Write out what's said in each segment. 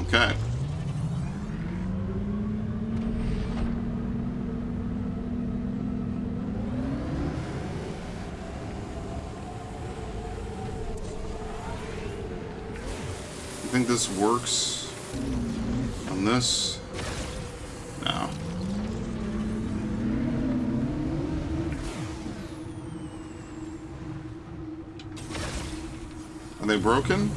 Okay. I think this works on this. No. Are they broken?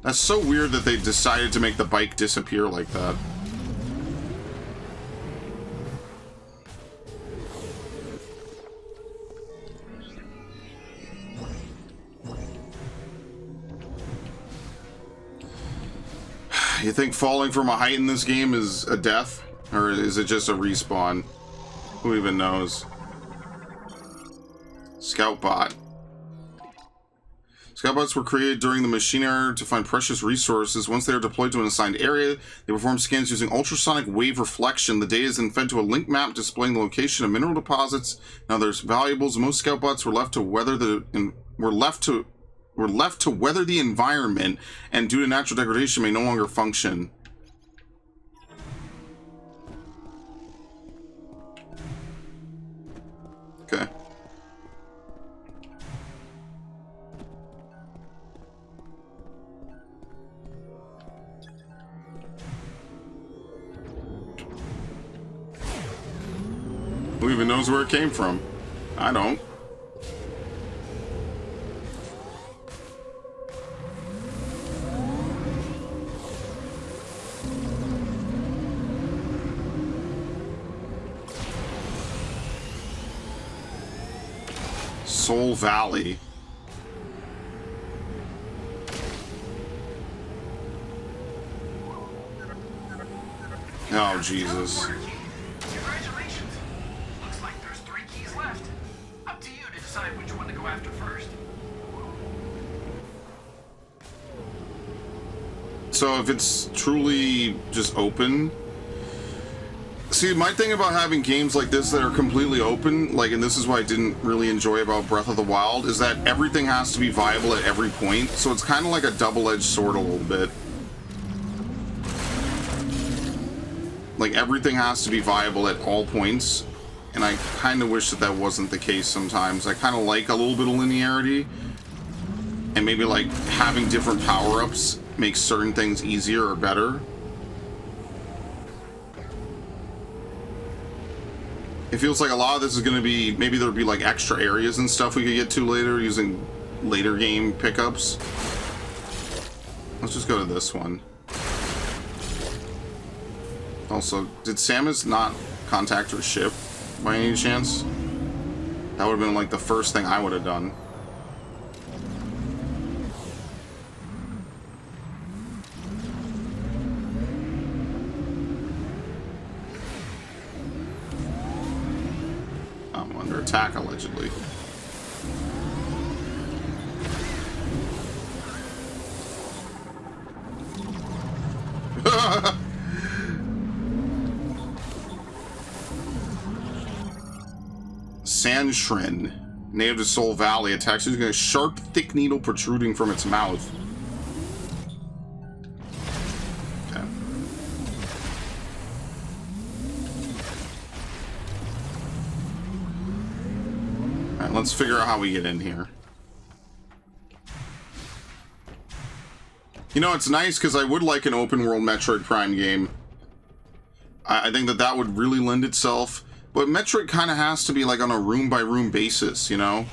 That's so weird that they decided to make the bike disappear like that. You think falling from a height in this game is a death? Or is it just a respawn? Who even knows? Scout bot. Scoutbots were created during the machine era to find precious resources. Once they are deployed to an assigned area, they perform scans using ultrasonic wave reflection. The data is then fed to a link map displaying the location of mineral deposits and other valuables. Most scoutbots were left to weather the environment, and due to natural degradation may no longer function. Okay. Who even knows where it came from? I don't. Soul Valley. Oh, Jesus. Congratulations. Looks like there's 3 keys left. Up to you to decide which one to go after first. So if it's truly just open... See, my thing about having games like this that are completely open, like, and this is what I didn't really enjoy about Breath of the Wild, is that everything has to be viable at every point. So it's kind of like a double-edged sword a little bit. Like, everything has to be viable at all points, and I kind of wish that that wasn't the case sometimes. I kind of like a little bit of linearity, and maybe, like, having different power-ups makes certain things easier or better. It feels like a lot of this is going to be, maybe there'll be, like, extra areas and stuff we could get to later using later game pickups. Let's just go to this one. Also, did Samus not contact her ship by any chance? That would have been like the first thing I would have done. I'm under attack, allegedly. Sandshrin, native to Soul Valley, attacks using a sharp, thick needle protruding from its mouth. Okay. Alright, let's figure out how we get in here. You know, it's nice because I would like an open world Metroid Prime game. I think that that would really lend itself. But Metroid kind of has to be like on a room-by-room basis, you know?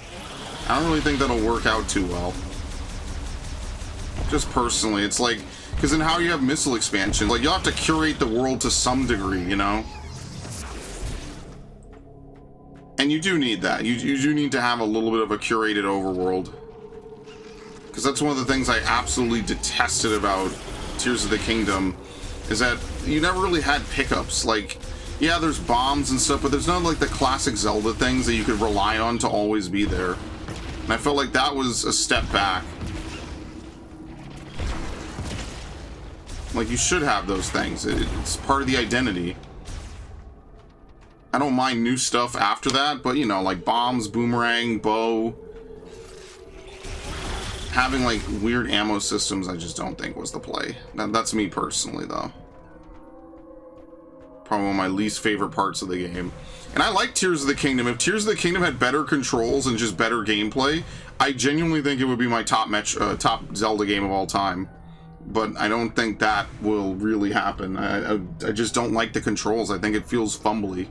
I don't really think that'll work out too well. Just personally, it's like... Because in how you have missile expansion, like, you'll have to curate the world to some degree, you know? And you do need that. You do need to have a little bit of a curated overworld. Because that's one of the things I absolutely detested about Tears of the Kingdom, is that you never really had pickups. Like... Yeah, there's bombs and stuff, but there's none like the classic Zelda things that you could rely on to always be there. And I felt like that was a step back. Like, you should have those things. It's part of the identity. I don't mind new stuff after that, but, you know, like bombs, boomerang, bow. having like weird ammo systems, I just don't think was the play. That's me personally, though. Probably one of my least favorite parts of the game. And I like Tears of the Kingdom. If Tears of the Kingdom had better controls and just better gameplay, I genuinely think it would be my top Zelda game of all time. But I don't think that will really happen. I just don't like the controls. I think it feels fumbly.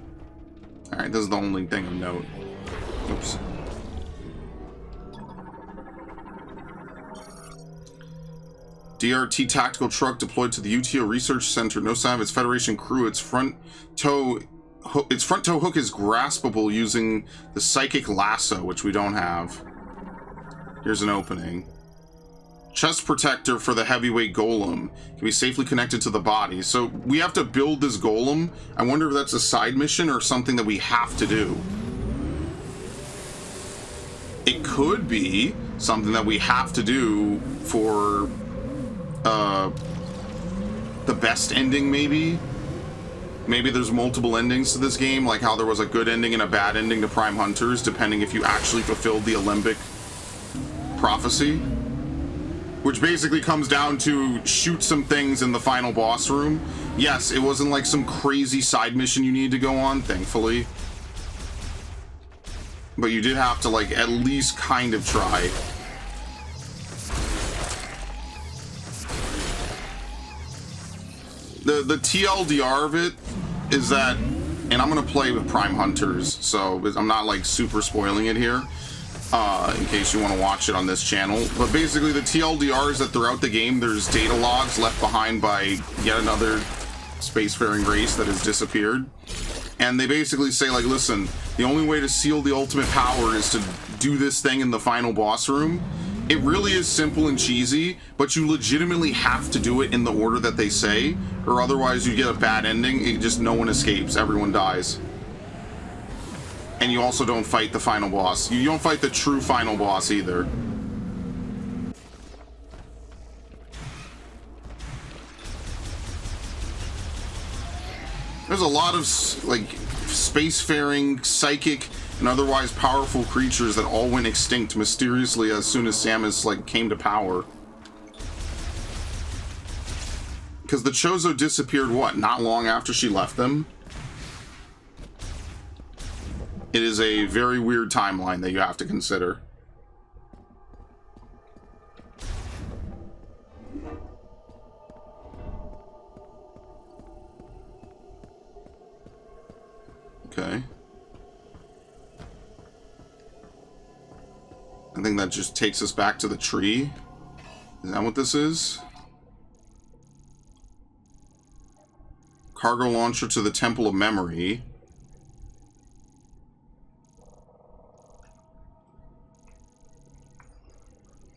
Alright, this is the only thing of note. Oops. DRT tactical truck deployed to the UTO research center. No sign of its Federation crew. Its front toe hook is graspable using the psychic lasso, which we don't have. Here's an opening. Chest protector for the heavyweight golem can be safely connected to the body. So we have to build this golem. I wonder if that's a side mission or something that we have to do. It could be something that we have to do for the best ending, maybe. Maybe there's multiple endings to this game, like how there was a good ending and a bad ending to Prime Hunters, depending if you actually fulfilled the Alembic prophecy. Which basically comes down to shoot some things in the final boss room. Yes, it wasn't like some crazy side mission you need to go on, thankfully. But you did have to, like, at least kind of try. The TLDR of it is that, and I'm gonna play with Prime Hunters, so I'm not like super spoiling it here, in case you want to watch it on this channel. But basically the TLDR is that throughout the game there's data logs left behind by yet another spacefaring race that has disappeared. And they basically say, like, listen, the only way to seal the ultimate power is to do this thing in the final boss room. It really is simple and cheesy, but you legitimately have to do it in the order that they say, or otherwise you get a bad ending. It just, no one escapes, everyone dies. And you also don't fight the final boss. You don't fight the true final boss either. There's a lot of, like, spacefaring, psychic, and otherwise powerful creatures that all went extinct mysteriously as soon as Samus, like, came to power. Because the Chozo disappeared, what, not long after she left them? It is a very weird timeline that you have to consider. Okay. I think that just takes us back to the tree. Is that what this is? Cargo launcher to the Temple of Memory.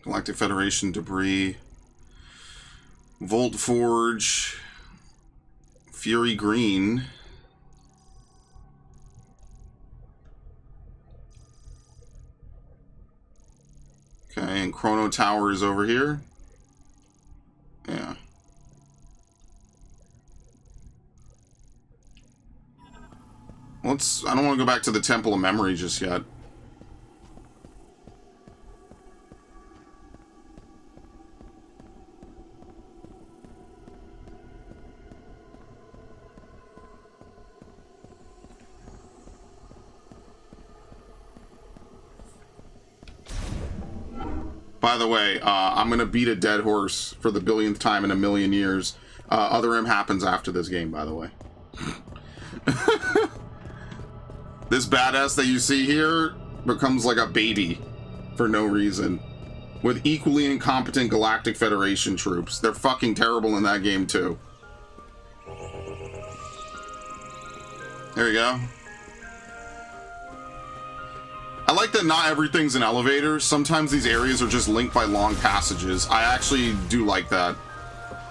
Galactic Federation debris. Volt Forge. Fury Green. Okay, and Chrono Tower is over here. Yeah. I don't want to go back to the Temple of Memory just yet. By the way, I'm going to beat a dead horse for the billionth time in a million years. Other M happens after this game, by the way. This badass that you see here becomes like a baby for no reason. With equally incompetent Galactic Federation troops. They're fucking terrible in that game, too. There you go. I like that not everything's an elevator. Sometimes these areas are just linked by long passages. I actually do like that.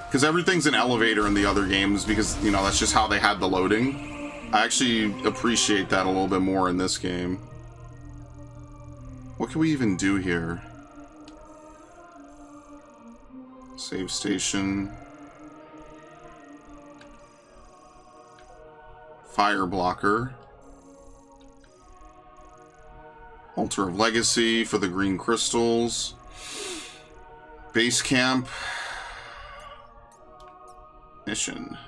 Because everything's an elevator in the other games because, you know, that's just how they had the loading. I actually appreciate that a little bit more in this game. What can we even do here? Save station. Fire blocker. Altar of Legacy for the green crystals. Base camp. Mission.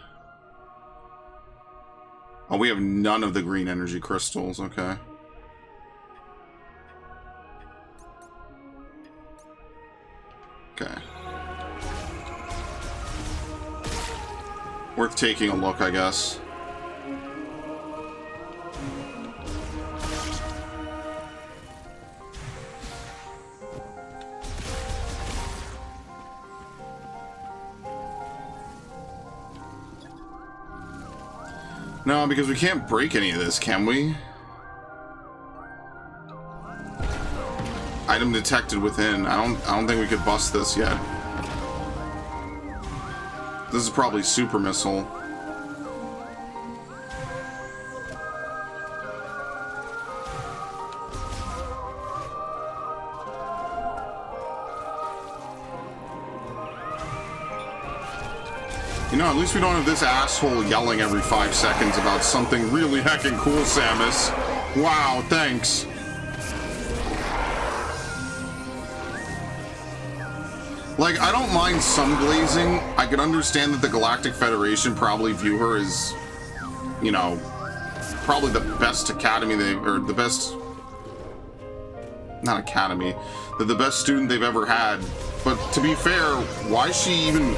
Oh, we have none of the green energy crystals. Okay. Okay. Worth taking a look, I guess. No, because we can't break any of this, can we? Item detected within. I don't think we could bust this yet. This is probably super missile. You know, at least we don't have this asshole yelling every 5 seconds about something really heckin' cool, Samus. Wow, thanks. Like, I don't mind sun glazing. I can understand that the Galactic Federation probably view her as, you know, probably the best academy or the best, not academy, the best student they've ever had. But to be fair, how she even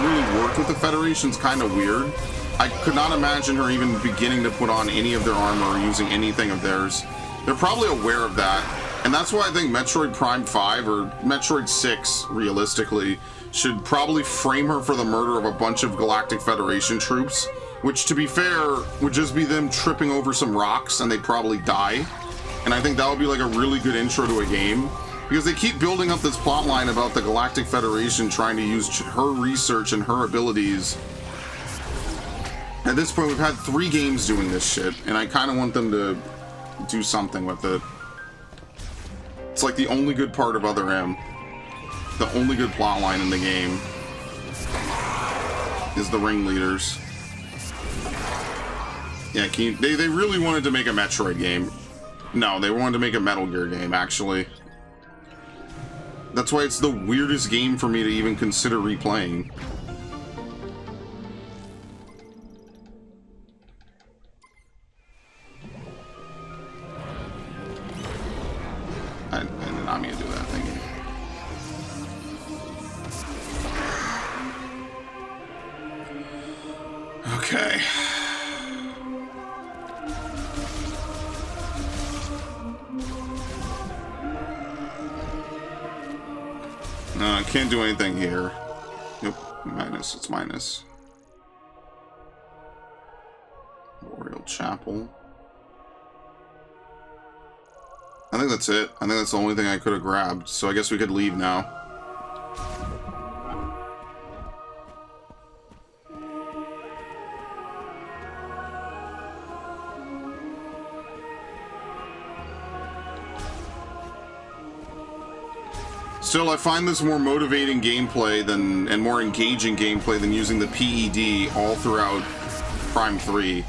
really worked with the Federation's kind of weird. I could not imagine her even beginning to put on any of their armor or using anything of theirs. They're probably aware of that. And that's why I think Metroid Prime 5 or Metroid 6, realistically, should probably frame her for the murder of a bunch of Galactic Federation troops, which, to be fair, would just be them tripping over some rocks and they'd probably die. And I think that would be like a really good intro to a game. Because they keep building up this plotline about the Galactic Federation trying to use her research and her abilities. At this point, we've had 3 games doing this shit, and I kind of want them to do something with it. It's like the only good part of Other M. The only good plotline in the game is the ringleaders. Yeah, they really wanted to make a Metroid game. No, they wanted to make a Metal Gear game, actually. That's why it's the weirdest game for me to even consider replaying. I did not mean to do that thing. Okay. No, I can't do anything here. Nope, minus, it's minus. Memorial Chapel. I think that's it. I think that's the only thing I could have grabbed, so I guess we could leave now. Still, I find this more motivating gameplay and more engaging gameplay than using the PED all throughout Prime 3.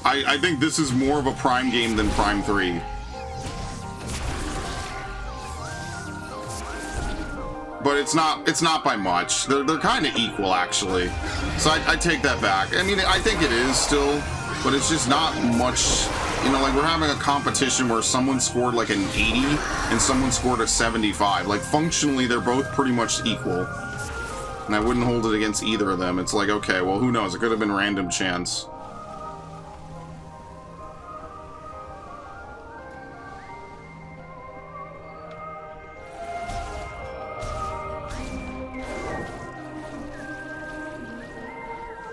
I think this is more of a Prime game than Prime 3. But it's not by much. They're kind of equal, actually. So I take that back. I mean, I think it is still, but it's just not much. You know, like, we're having a competition where someone scored like an 80 and someone scored a 75. Like, functionally, they're both pretty much equal. And I wouldn't hold it against either of them. It's like, okay, well, who knows? It could have been random chance.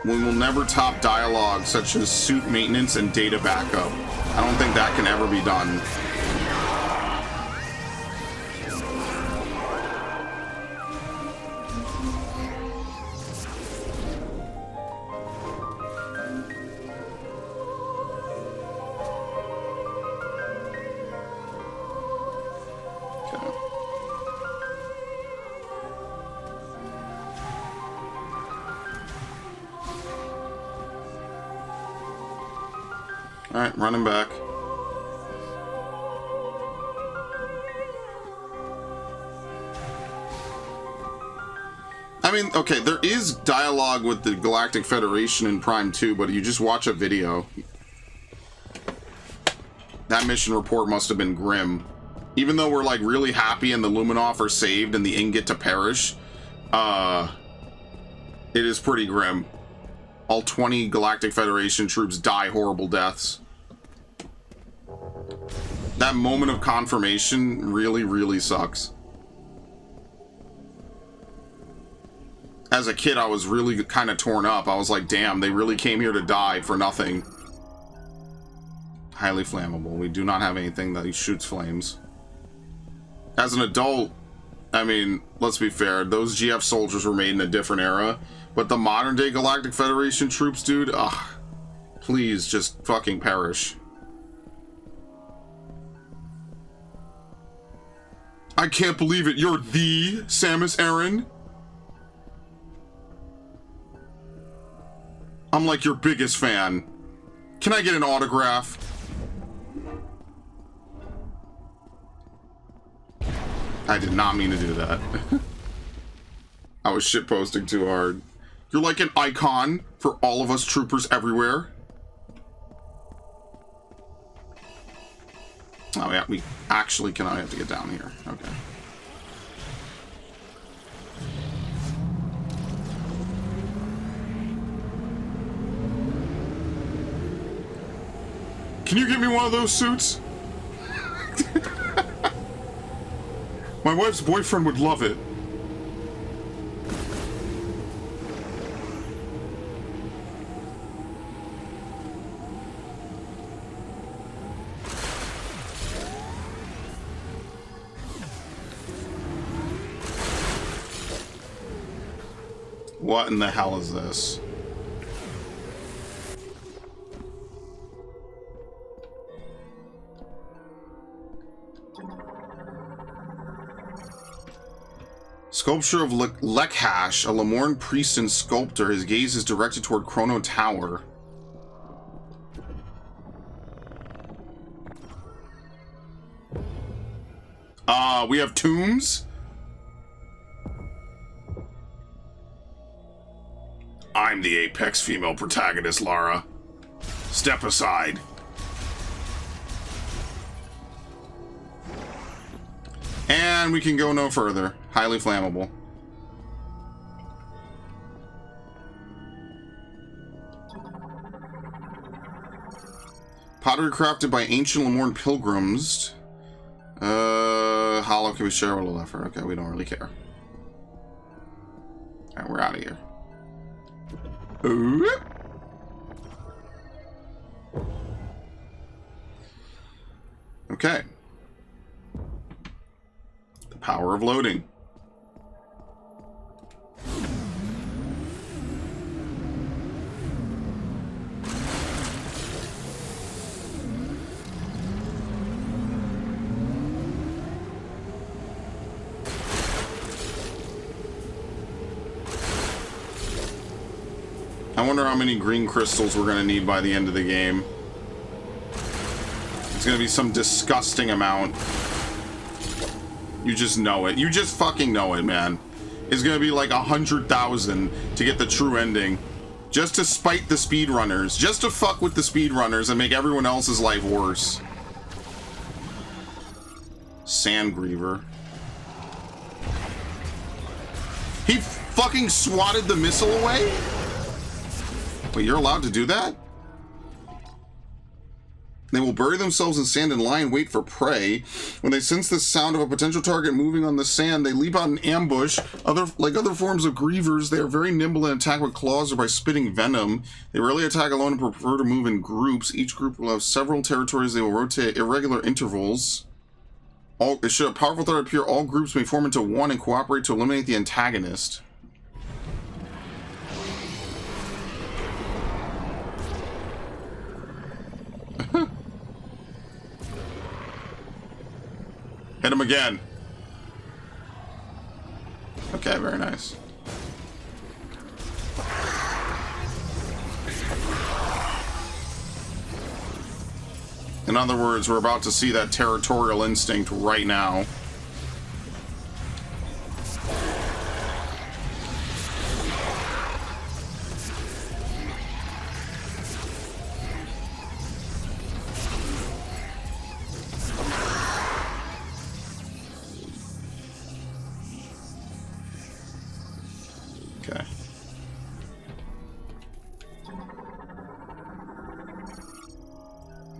We will never top dialogue such as suit maintenance and data backup. I don't think that can ever be done. Alright, running back. I mean, okay, there is dialogue with the Galactic Federation in Prime 2, but you just watch a video. That mission report must have been grim. Even though we're, like, really happy and the Luminov are saved and the Ing get to perish, it is pretty grim. All 20 Galactic Federation troops die horrible deaths. That moment of confirmation really, really sucks. As a kid, I was really kind of torn up. I was like, damn, they really came here to die for nothing. Highly flammable. We do not have anything that shoots flames. As an adult, I mean, let's be fair, those GF soldiers were made in a different era. But the modern day Galactic Federation troops, dude, ugh, please just fucking perish. I can't believe it. You're the Samus Aran? I'm like your biggest fan. Can I get an autograph? I did not mean to do that. I was shitposting too hard. You're like an icon for all of us troopers everywhere. Oh yeah, we actually cannot have to get down here. Okay. Can you get me one of those suits? My wife's boyfriend would love it. What in the hell is this? Sculpture of Lekhash, a Lamorn priest and sculptor. His gaze is directed toward Chrono Tower. We have tombs? I'm the apex female protagonist, Lara. Step aside. And we can go no further. Highly flammable. Pottery crafted by ancient Lamorn pilgrims. Hollow can be shared with a lever. Okay, we don't really care. Alright, we're out of here. Ooh. Okay. The power of loading. I wonder how many green crystals we're going to need by the end of the game. It's going to be some disgusting amount. You just know it. You just fucking know it, man. It's going to be like 100,000 to get the true ending. Just to spite the speedrunners. Just to fuck with the speedrunners and make everyone else's life worse. Sandgriever. He fucking swatted the missile away? Wait, you're allowed to do that? They will bury themselves in sand and lie in wait for prey. When they sense the sound of a potential target moving on the sand, they leap out in ambush. Like other forms of grievers, they are very nimble and attack with claws or by spitting venom. They rarely attack alone and prefer to move in groups. Each group will have several territories. They will rotate at irregular intervals. Should a powerful threat appear, all groups may form into one and cooperate to eliminate the antagonist. Hit him again. Okay, very nice. In other words, we're about to see that territorial instinct right now.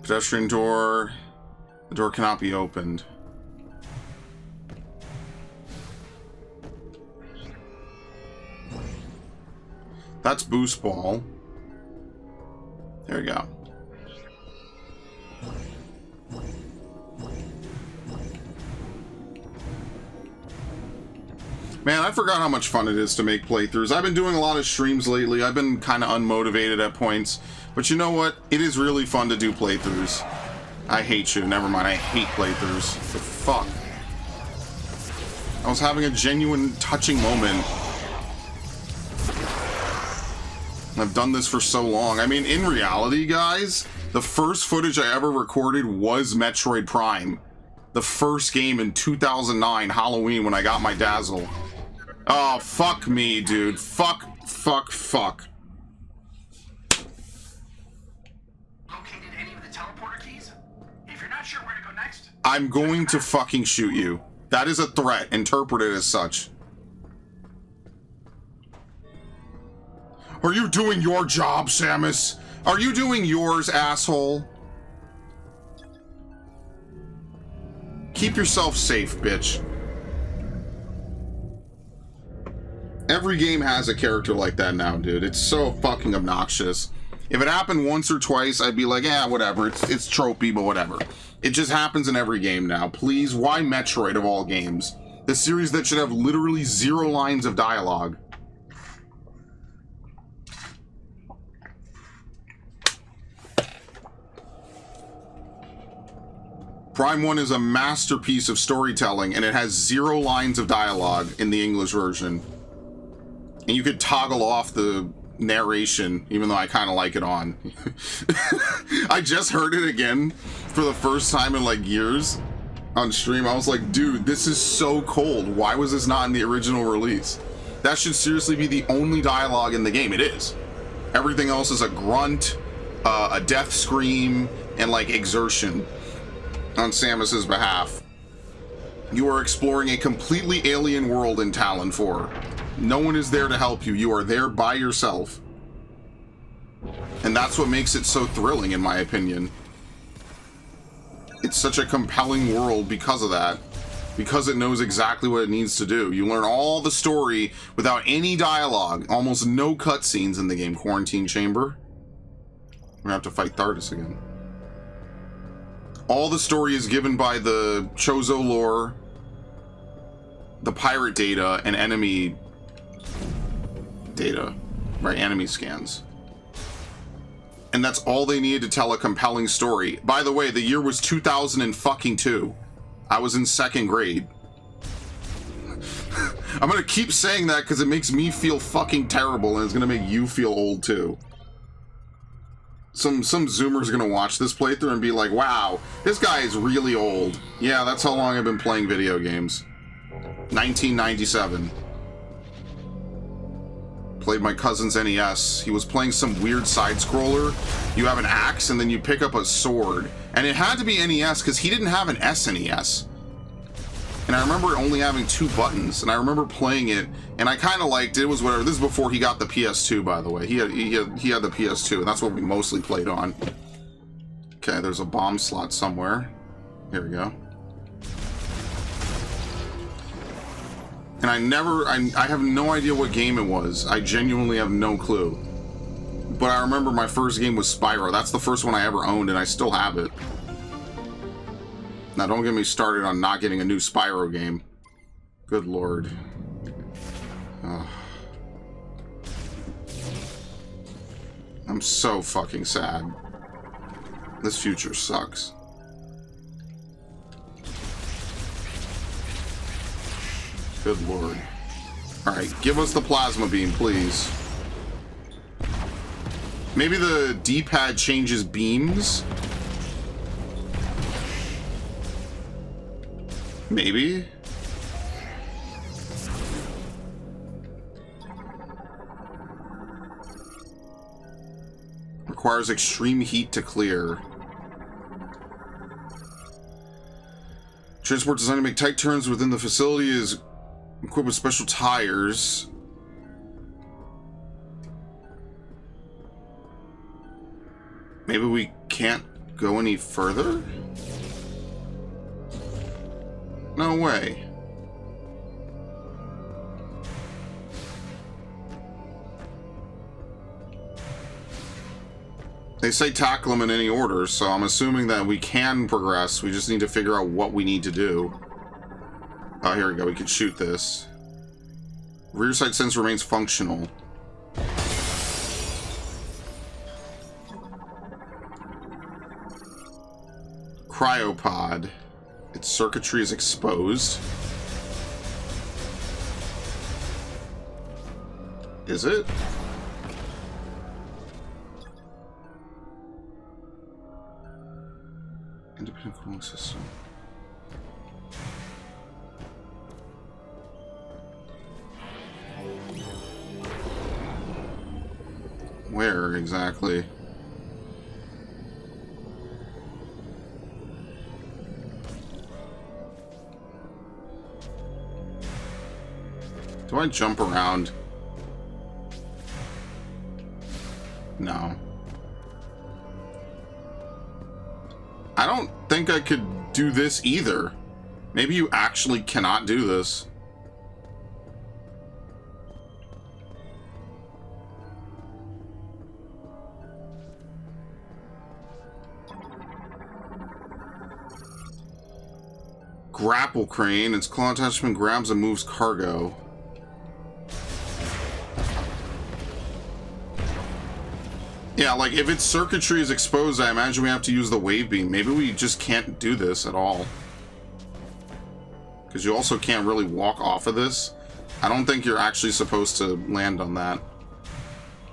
Pedestrian door. The door cannot be opened. That's boost ball. There we go. Man, I forgot how much fun it is to make playthroughs. I've been doing a lot of streams lately. I've been kind of unmotivated at points. But you know what? It is really fun to do playthroughs. I hate you. Never mind. I hate playthroughs. The fuck? I was having a genuine touching moment. I've done this for so long. I mean, in reality, guys, the first footage I ever recorded was Metroid Prime. The first game in 2009, Halloween, when I got my Dazzle. Oh, fuck me, dude. Fuck. Located any of the teleporter keys? If you're not sure where to go next... I'm going to fucking shoot you. That is a threat. Interpret it as such. Are you doing your job, Samus? Are you doing yours, asshole? Keep yourself safe, bitch. Every game has a character like that now, dude. It's so fucking obnoxious. If it happened once or twice, I'd be like, yeah, whatever. It's tropey, but whatever. It just happens in every game now. Please, why Metroid of all games? The series that should have literally 0 lines of dialogue. Prime 1 is a masterpiece of storytelling, and it has 0 lines of dialogue in the English version. And you could toggle off the narration, even though I kind of like it on. I just heard it again for the first time in like years on stream. I was like, dude, this is so cold. Why was this not in the original release? That should seriously be the only dialogue in the game. It is. Everything else is a grunt, a death scream, and like exertion on Samus's behalf. You are exploring a completely alien world in Talon 4. No one is there to help you. You are there by yourself. And that's what makes it so thrilling, in my opinion. It's such a compelling world because of that. Because it knows exactly what it needs to do. You learn all the story without any dialogue. Almost no cutscenes in the game. Quarantine chamber. We're gonna have to fight Thardus again. All the story is given by the Chozo lore, the pirate data, and enemy data, right? Enemy scans. And that's all they needed to tell a compelling story. By the way, the year was 2002. I was in 2nd grade. I'm gonna keep saying that because it makes me feel fucking terrible, and it's gonna make you feel old too. Some Zoomers gonna watch this playthrough and be like, wow, this guy is really old. Yeah, that's how long I've been playing video games. 1997. Played my cousin's NES. He was playing some weird side-scroller. You have an axe and then you pick up a sword. And it had to be NES because he didn't have an SNES. And I remember only having 2 buttons, and I remember playing it, and I kind of liked it. It was whatever. This is before he got the PS2, by the way. He had the PS2, and that's what we mostly played on. Okay, there's a bomb slot somewhere. Here we go. And I have no idea what game it was. I genuinely have no clue. But I remember my first game was Spyro. That's the first one I ever owned, and I still have it. Now, don't get me started on not getting a new Spyro game. Good lord. Ugh. I'm so fucking sad. This future sucks. Good lord. Alright, give us the plasma beam, please. Maybe the D-pad changes beams? Maybe? Requires extreme heat to clear. Transport designed to make tight turns within the facility is equipped with special tires. Maybe we can't go any further? No way. They say tackle them in any order, so I'm assuming that we can progress. We just need to figure out what we need to do. Oh, here we go. We can shoot this. Rear sight sense remains functional. Cryopod. Its circuitry is exposed. Is it? Independent cooling system. Where exactly? Do I jump around? No. I don't think I could do this either. Maybe you actually cannot do this. Grapple crane. Its claw attachment grabs and moves cargo. Yeah, like, if its circuitry is exposed, I imagine we have to use the wave beam. Maybe we just can't do this at all. Because you also can't really walk off of this. I don't think you're actually supposed to land on that.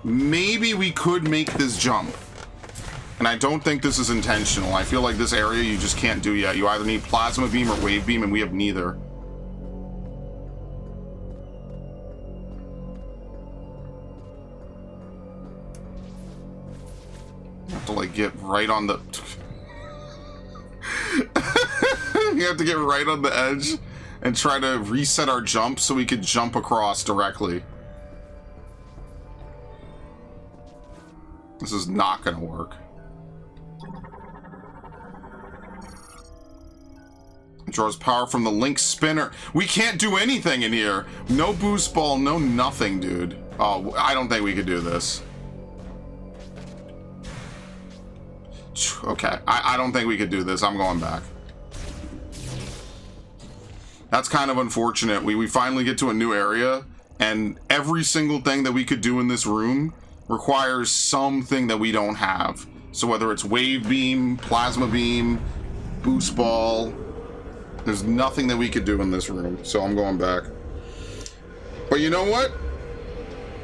Maybe we could make this jump. And I don't think this is intentional. I feel like this area you just can't do yet. You either need plasma beam or wave beam, and we have neither. To like get right on the you have to get right on the edge and try to reset our jump so we could jump across directly. This is not gonna work. It draws power from the link spinner. We can't do anything in here. No boost ball, no nothing, dude. Oh, I don't think we could do this. Okay, I don't think we could do this. I'm going back. That's kind of unfortunate. We finally get to a new area, and every single thing that we could do in this room requires something that we don't have. So whether it's wave beam, plasma beam, boost ball, there's nothing that we could do in this room. So I'm going back. But you know what?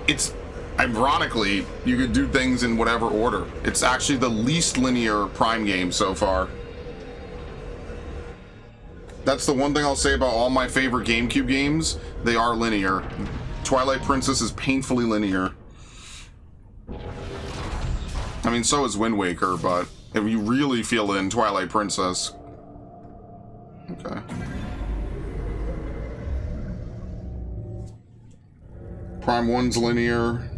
It's... Ironically, you could do things in whatever order. It's actually the least linear Prime game so far. That's the one thing I'll say about all my favorite GameCube games. They are linear. Twilight Princess is painfully linear. I mean, so is Wind Waker, but if you really feel it in Twilight Princess. Okay. Prime 1's linear.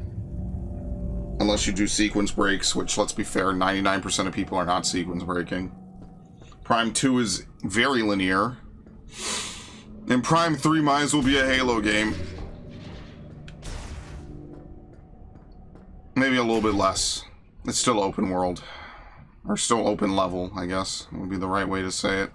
Unless you do sequence breaks, which, let's be fair, 99% of people are not sequence breaking. Prime 2 is very linear. And Prime 3 might as well be a Halo game. Maybe a little bit less. It's still open world. Or still open level, I guess, would be the right way to say it.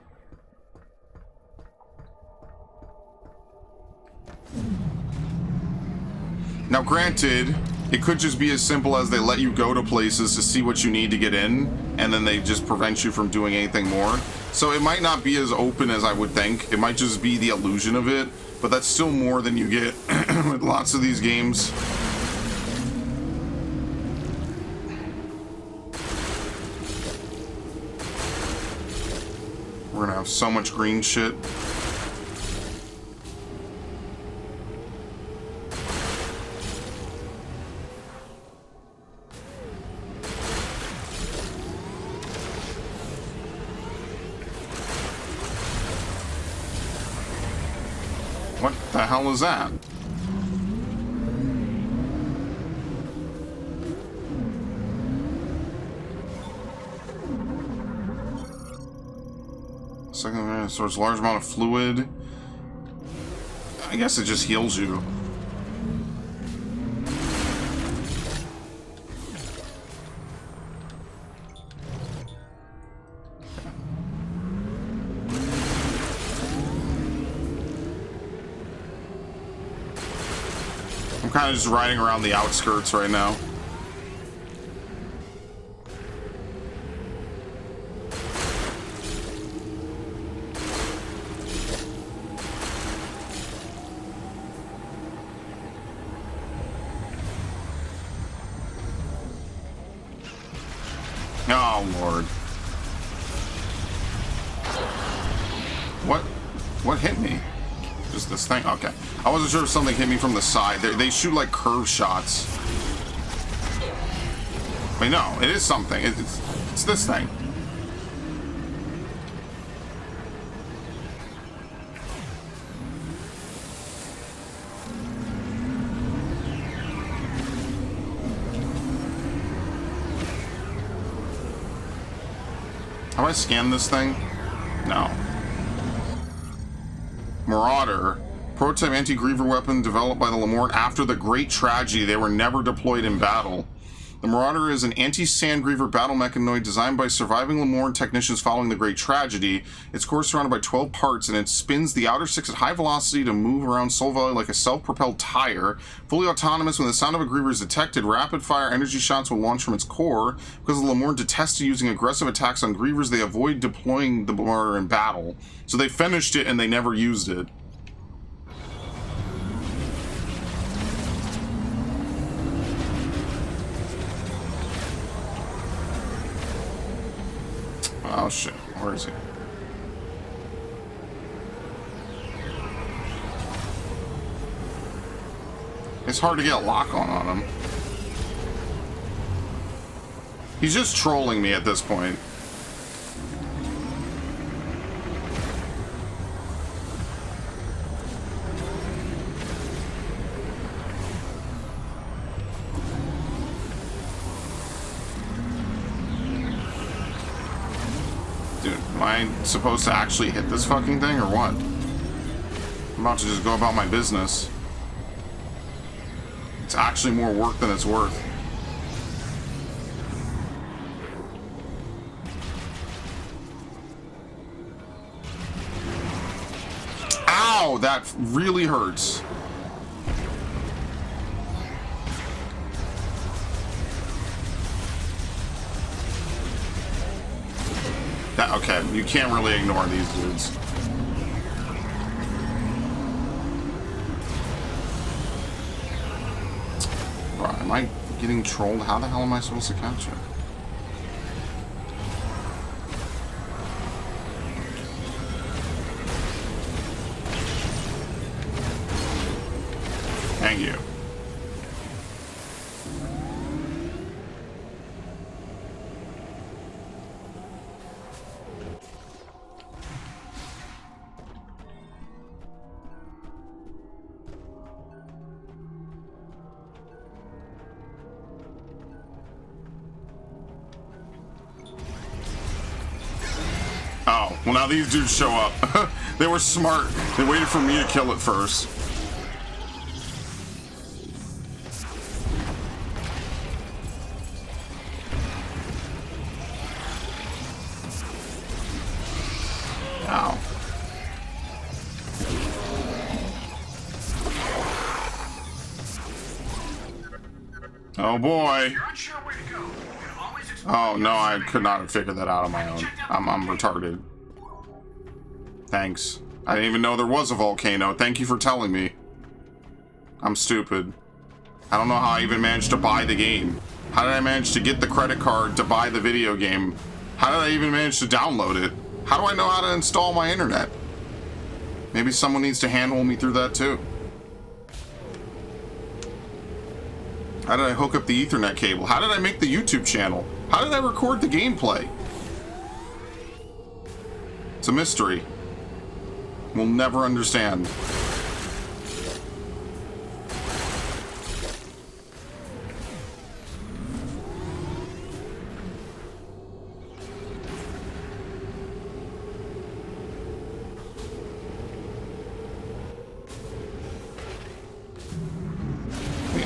Now, granted, it could just be as simple as they let you go to places to see what you need to get in, and then they just prevent you from doing anything more. So it might not be as open as I would think. It might just be the illusion of it, but that's still more than you get with lots of these games. We're gonna have so much green shit. What the hell is that? Second, stores a large amount of fluid. I guess it just heals you. I'm kind of just riding around the outskirts right now. Oh, Lord. What hit me? Just this thing? Okay. I wasn't sure if something hit me from the side. They shoot like curve shots. Wait, no. It is something. It's this thing. Have I scanned this thing? No. Marauder. Prototype anti-griever weapon developed by the Lemort after the Great Tragedy. They were never deployed in battle. The Marauder is an anti-sand griever battle mechanoid designed by surviving Lemort technicians following the Great Tragedy. Its core is surrounded by 12 parts, and it spins the outer 6 at high velocity to move around Soul Valley like a self-propelled tire. Fully autonomous, when the sound of a griever is detected, rapid-fire energy shots will launch from its core. Because the Lemort detested using aggressive attacks on grievers, they avoid deploying the Marauder in battle. So they finished it, and they never used it. Oh shit, where is he? It's hard to get a lock on him. He's just trolling me at this point. Am I supposed to actually hit this fucking thing, or what? I'm about to just go about my business. It's actually more work than it's worth. Ow! That really hurts. Okay, you can't really ignore these dudes. Bro, am I getting trolled? How the hell am I supposed to catch it? Thank you. Well, now these dudes show up. They were smart. They waited for me to kill it first. Ow. Oh boy. Oh no, I could not have figured that out on my own. I'm retarded. Thanks. I didn't even know there was a volcano. Thank you for telling me. I'm stupid. I don't know how I even managed to buy the game. How did I manage to get the credit card to buy the video game? How did I even manage to download it? How do I know how to install my internet? Maybe someone needs to handhold me through that too. How did I hook up the Ethernet cable? How did I make the YouTube channel? How did I record the gameplay? It's a mystery. We'll never understand.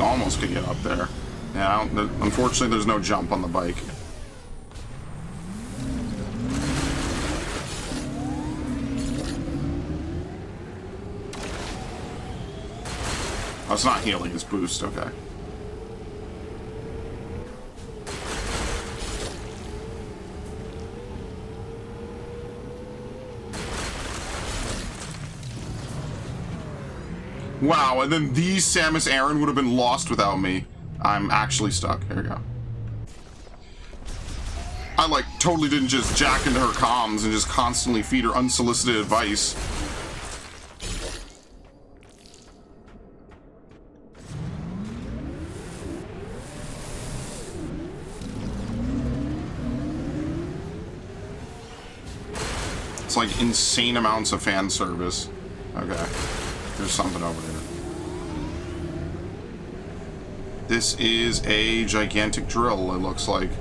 almost could get up there. Yeah, unfortunately, there's no jump on the bike. Oh, it's not healing, it's boost, okay. Wow, and then the Samus Aran would have been lost without me. I'm actually stuck. There we go. I, like, totally didn't just jack into her comms and just constantly feed her unsolicited advice. It's like insane amounts of fan service. Okay. There's something over there. This is a gigantic drill, it looks like.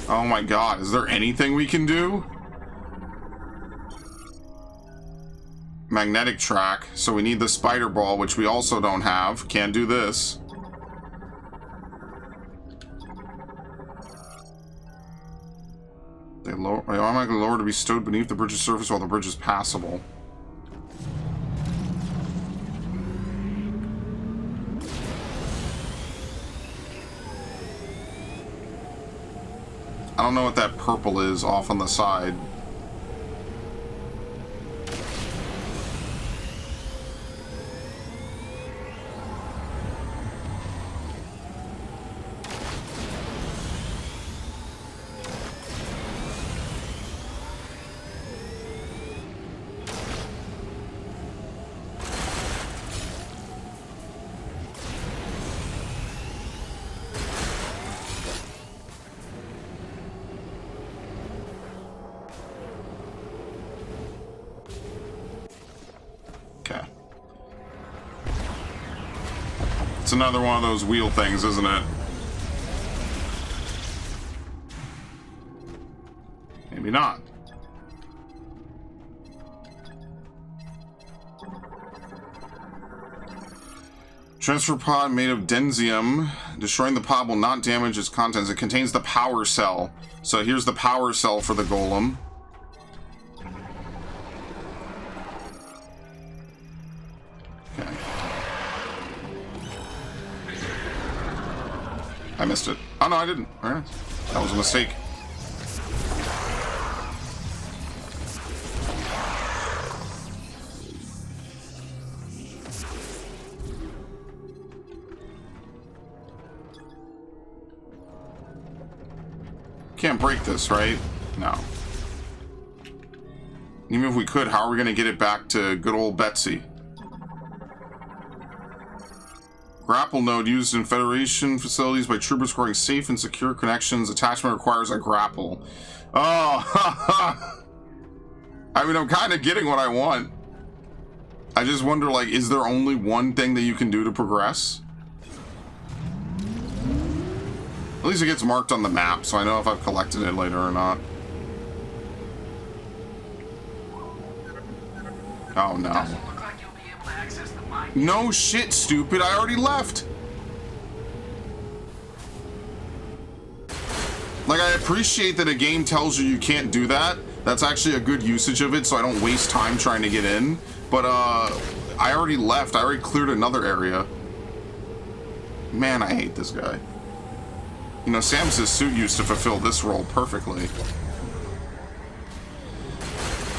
Oh my god, is there anything we can do? Magnetic track, so we need the spider ball, which we also don't have. Can't do this. They automatically lower to be stowed beneath the bridge's surface while the bridge is passable. I don't know what that purple is off on the side. It's another one of those wheel things, isn't it? Maybe not. Transfer pod made of densium. Destroying the pod will not damage its contents. It contains the power cell. So here's the power cell for the golem. I missed it. Oh, no, I didn't. All right. That was a mistake. Can't break this, right? No. Even if we could, how are we going to get it back to good old Betsy? Grapple node used in Federation facilities by troopers requiring safe and secure connections. Attachment requires a grapple. Oh, I mean, I'm kind of getting what I want. I just wonder, like, is there only one thing that you can do to progress? At least it gets marked on the map, so I know if I've collected it later or not. Oh, no. No shit, stupid. I already left. Like, I appreciate that a game tells you you can't do that. That's actually a good usage of it, so I don't waste time trying to get in. But, I already left. I already cleared another area. Man, I hate this guy. You know, Samus's suit used to fulfill this role perfectly.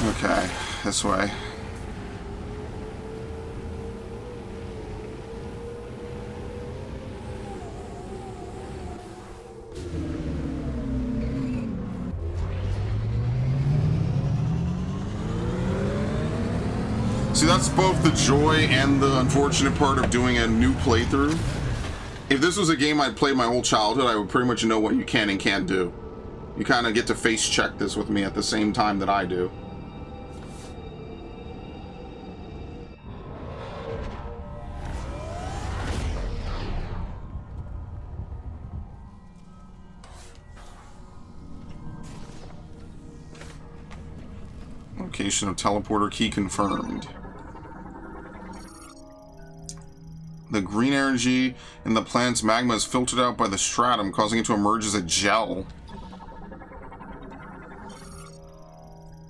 Okay, this way. See, that's both the joy and the unfortunate part of doing a new playthrough. If this was a game I'd played my whole childhood, I would pretty much know what you can and can't do. You kind of get to face check this with me at the same time that I do. Location of teleporter key confirmed. The green energy in the planet's magma is filtered out by the stratum, causing it to emerge as a gel.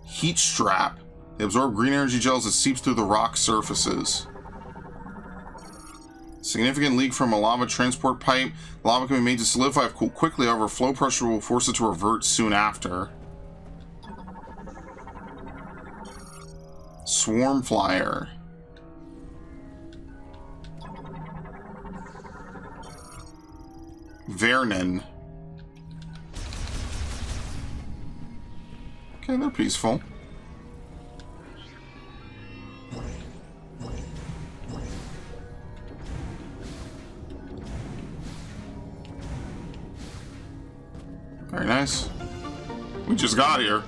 Heat strap. They absorb green energy gels that seeps through the rock surfaces. Significant leak from a lava transport pipe. Lava can be made to solidify quickly, however, flow pressure will force it to revert soon after. Swarm flyer. Vernon. Okay, they're peaceful. Very nice. We just got here.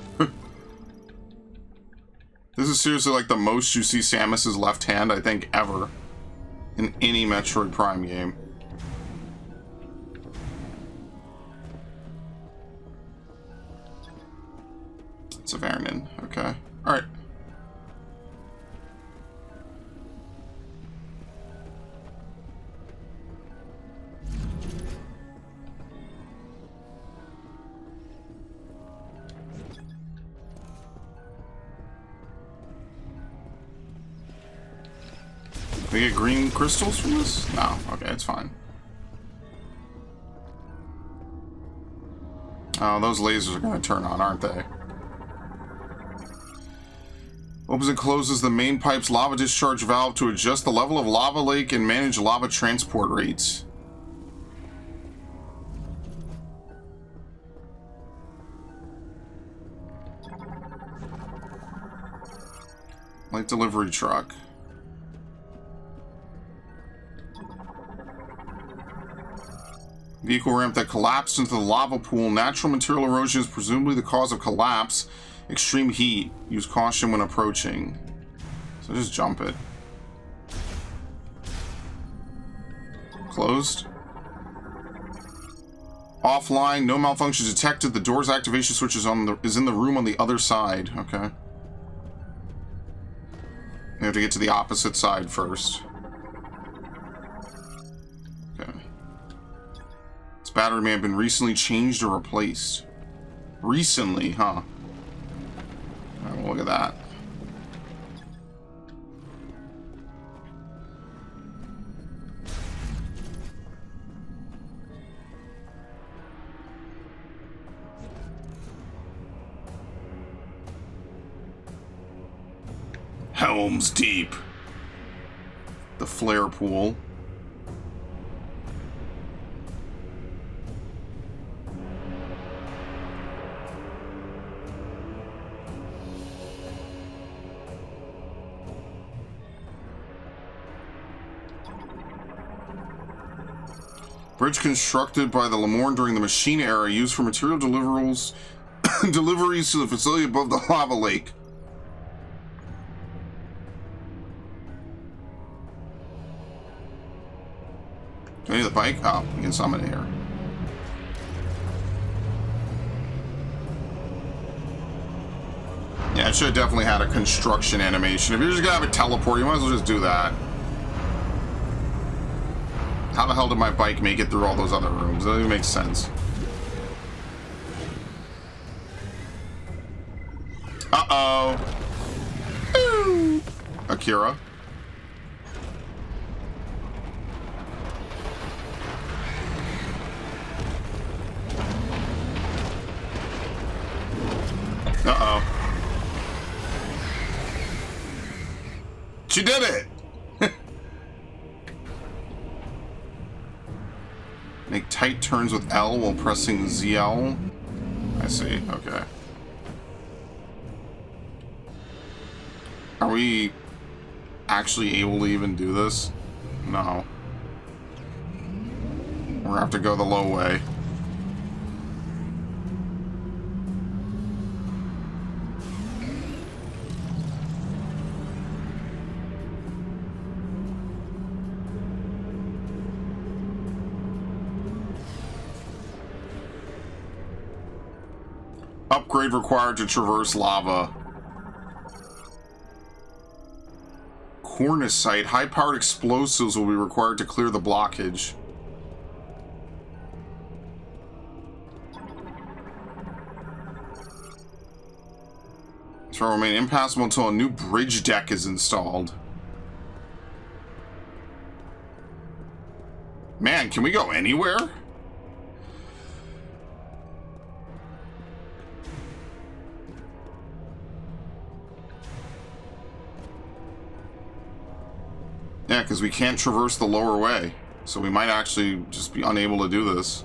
This is seriously like the most you see Samus's left hand, I think, ever. In any Metroid Prime game. It's a Vernon, okay. Alright. We get green crystals from this? No, okay, it's fine. Oh, those lasers are going to turn on, aren't they? Opens and closes the main pipe's lava discharge valve to adjust the level of lava lake and manage lava transport rates. Light delivery truck. Vehicle ramp that collapsed into the lava pool. Natural material erosion is presumably the cause of collapse. Extreme heat. Use caution when approaching. So just jump it. Closed. Offline. No malfunction detected. The door's activation switch is in the room on the other side. Okay. We have to get to the opposite side first. Okay. This battery may have been recently changed or replaced. Recently, huh? Alright, well, look at that. Helm's Deep. The flare pool. Bridge constructed by the Lemorn during the Machine Era, used for material deliveries to the facility above the lava lake. Do I need the bike? Oh, we can summon it here. Yeah, it should have definitely had a construction animation. If you're just gonna have it teleport, you might as well just do that. How the hell did my bike make it through all those other rooms? That doesn't even make sense. Uh-oh. Ooh. Akira. Uh-oh. She did it! Make tight turns with L while pressing ZL. I see, okay. Are we actually able to even do this? No. We're gonna have to go the low way. Upgrade required to traverse lava. Cornicite. High-powered explosives will be required to clear the blockage. This will remain impassable until a new bridge deck is installed. Man, can we go anywhere? Yeah, because we can't traverse the lower way. So we might actually just be unable to do this.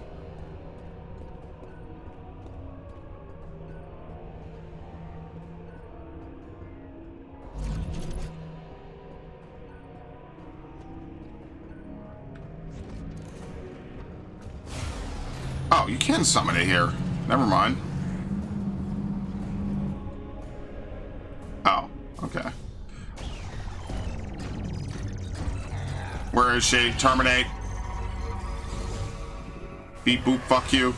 Oh, you can summon it here. Never mind. Oh, okay. Where is she? Terminate. Beep boop, fuck you.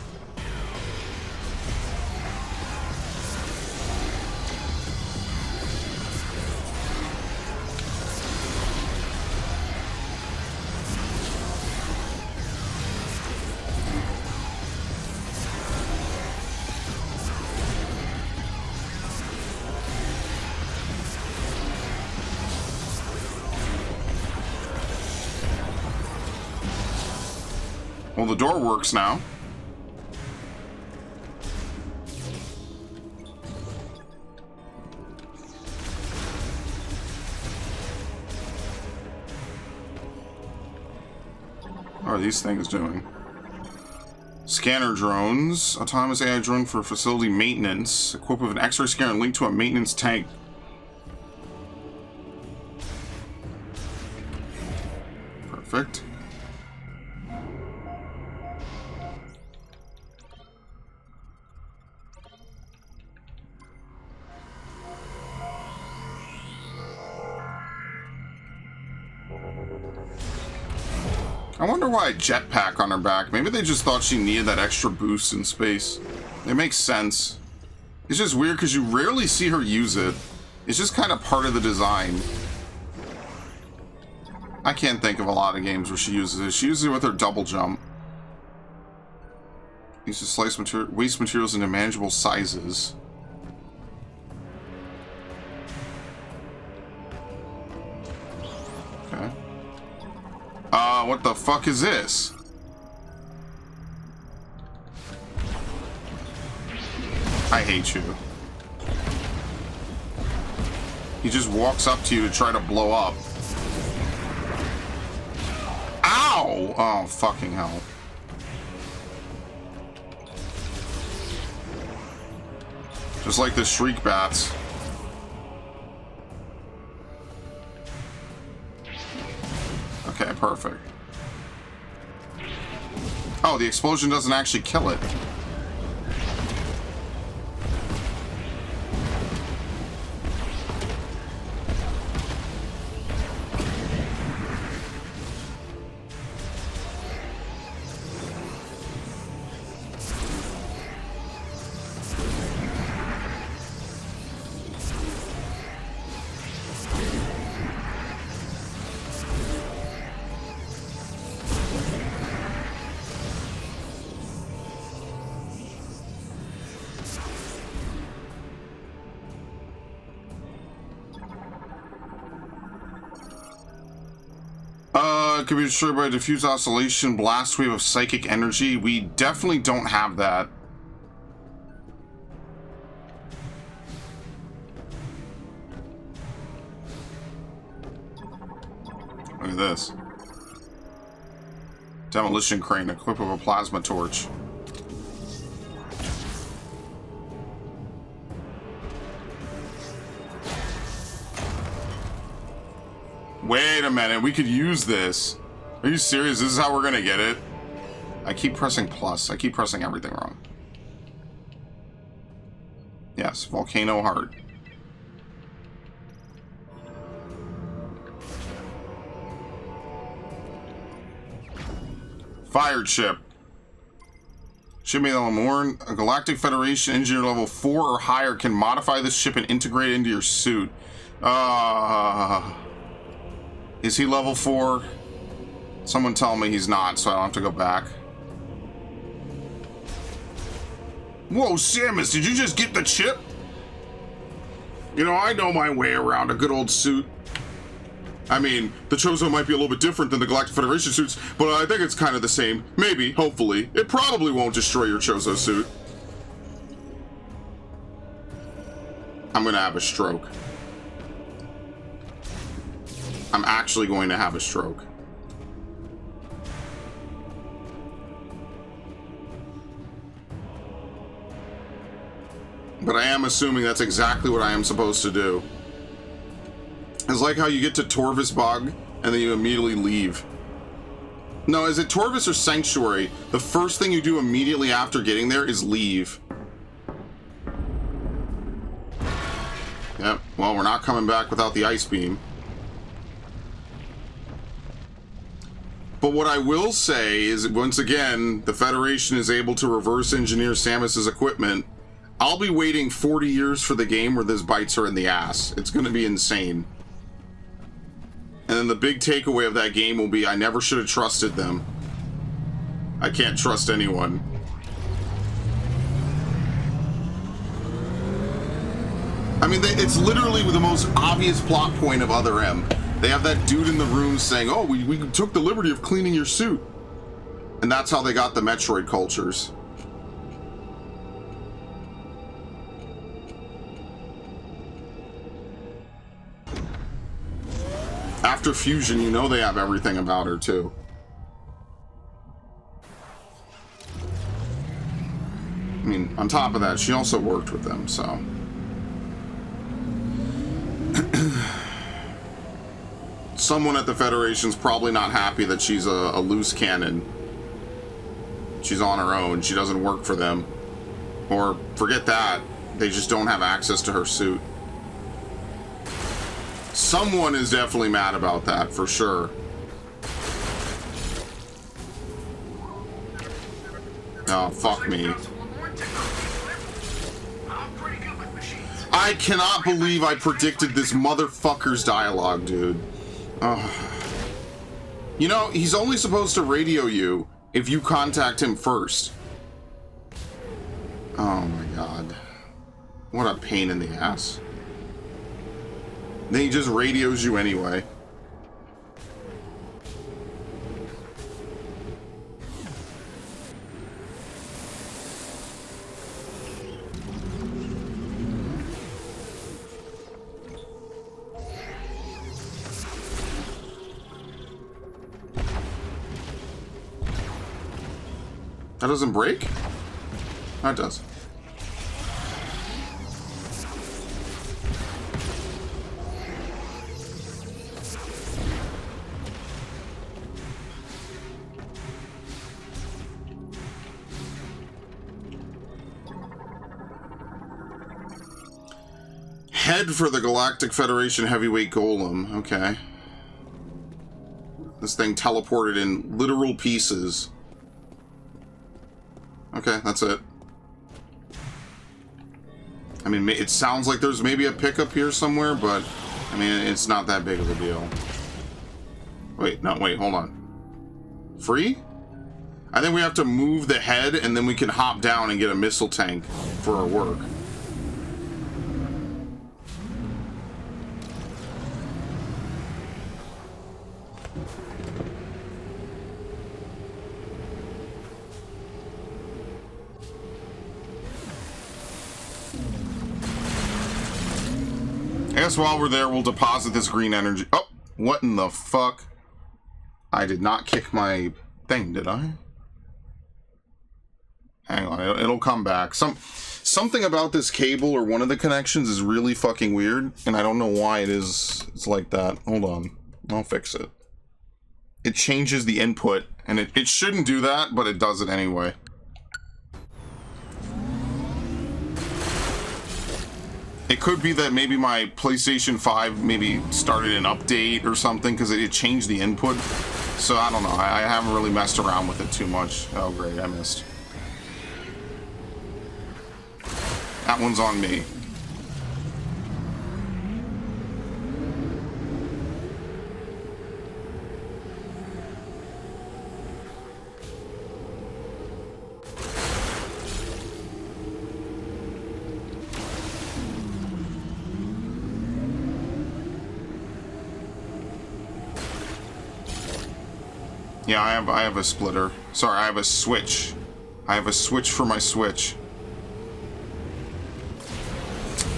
Well, the door works now. What are these things doing? Scanner drones. Autonomous AI drone for facility maintenance. Equipped with an X-ray scanner linked to a maintenance tank. Perfect. I wonder why a jetpack on her back. Maybe they just thought she needed that extra boost in space. It makes sense. It's just weird because you rarely see her use it. It's just kind of part of the design. I can't think of a lot of games where she uses it. She uses it with her double jump. Uses slice waste materials into manageable sizes. Okay. What the fuck is this? I hate you. He just walks up to you to try to blow up. Ow! Oh, fucking hell. Just like the shriek bats. Okay, perfect. Oh, the explosion doesn't actually kill it. Could be destroyed by a diffuse oscillation blast wave of psychic energy. We definitely don't have that. Look at this. Demolition crane equipped with a plasma torch. Wait a minute, we could use this. Are you serious? This is how we're gonna get it? I keep pressing plus. I keep pressing everything wrong. Yes, volcano heart. Fired ship. Shipmate level more. A Galactic Federation engineer level 4 or higher can modify this ship and integrate it into your suit. Is he level 4? Someone tell me he's not, so I don't have to go back. Whoa, Samus, did you just get the chip? You know, I know my way around a good old suit. I mean, the Chozo might be a little bit different than the Galactic Federation suits, but I think it's kind of the same. Maybe, hopefully. It probably won't destroy your Chozo suit. I'm gonna have a stroke. I'm actually going to have a stroke. But I am assuming that's exactly what I am supposed to do. It's like how you get to Torvis Bog and then you immediately leave. No, is it Torvis or Sanctuary? The first thing you do immediately after getting there is leave. Yep, well, we're not coming back without the ice beam. But what I will say is, once again, the Federation is able to reverse engineer Samus's equipment. I'll be waiting 40 years for the game where this bites her in the ass. It's going to be insane. And then the big takeaway of that game will be, I never should have trusted them. I can't trust anyone. I mean, it's literally the most obvious plot point of Other M. They have that dude in the room saying, oh, we took the liberty of cleaning your suit. And that's how they got the Metroid cultures. After Fusion, you know they have everything about her, too. I mean, on top of that, she also worked with them, so... Someone at the Federation's probably not happy that she's a loose cannon. She's on her own. She doesn't work for them. Or, forget that. They just don't have access to her suit. Someone is definitely mad about that, for sure. Oh, fuck me. I cannot believe I predicted this motherfucker's dialogue, dude. You know, he's only supposed to radio you if you contact him first. Oh my god. What a pain in the ass. Then he just radios you anyway. That doesn't break? That does. Head for the Galactic Federation Heavyweight Golem. Okay. This thing teleported in literal pieces. Okay, that's it. I mean, it sounds like there's maybe a pickup here somewhere, but, I mean, it's not that big of a deal. Wait, no, wait, hold on. Free? I think we have to move the head, and then we can hop down and get a missile tank for our work. I guess while we're there, we'll deposit this green energy. Oh, what in the fuck? I did not kick my thing, did I? Hang on, it'll come back. Something about this cable or one of the connections is really fucking weird, and I don't know why it's like that. Hold on, I'll fix it. It changes the input, and it shouldn't do that, but it does it anyway. It could be that maybe my PlayStation 5 maybe started an update or something, because it changed the input. So I don't know, I haven't really messed around with it too much. Oh great, I missed. That one's on me. Yeah, I have a splitter. Sorry, I have a switch. I have a switch for my switch.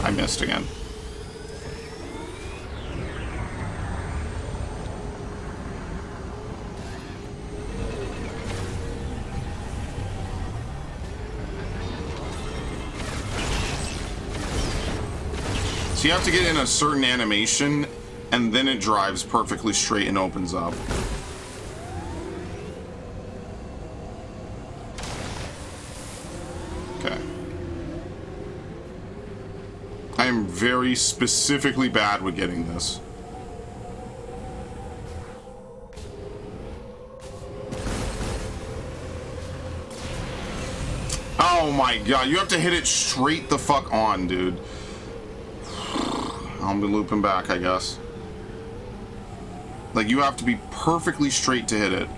I missed again. So you have to get in a certain animation, and then it drives perfectly straight and opens up. I am very specifically bad with getting this. Oh my god, you have to hit it straight the fuck on, dude. I'll be looping back, I guess. Like, you have to be perfectly straight to hit it.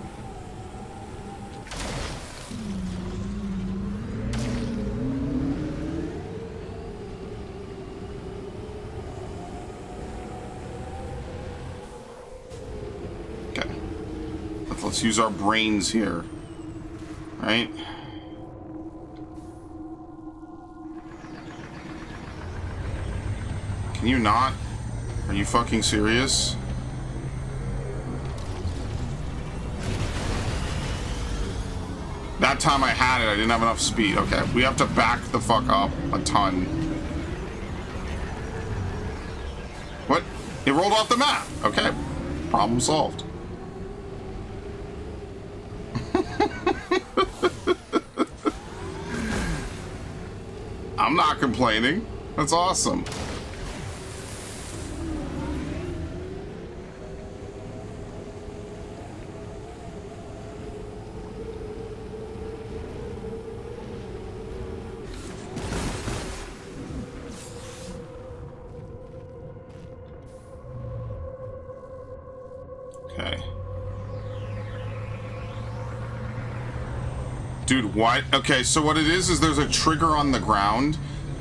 Let's use our brains here, right? Can you not? Are you fucking serious? That time I had it, I didn't have enough speed. Okay, we have to back the fuck up a ton. What? It rolled off the map. Okay, problem solved. I'm not complaining. That's awesome. Okay. Dude, what? Okay, so what it is there's a trigger on the ground,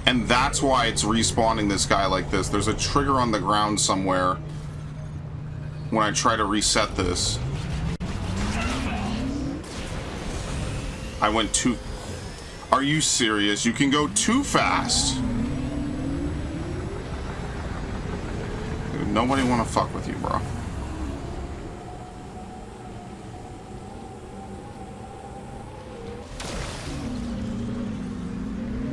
and that's why it's respawning this guy like this. There's a trigger on the ground somewhere when I try to reset this. I went too... Are you serious? You can go too fast. Dude, nobody want to fuck with you, bro.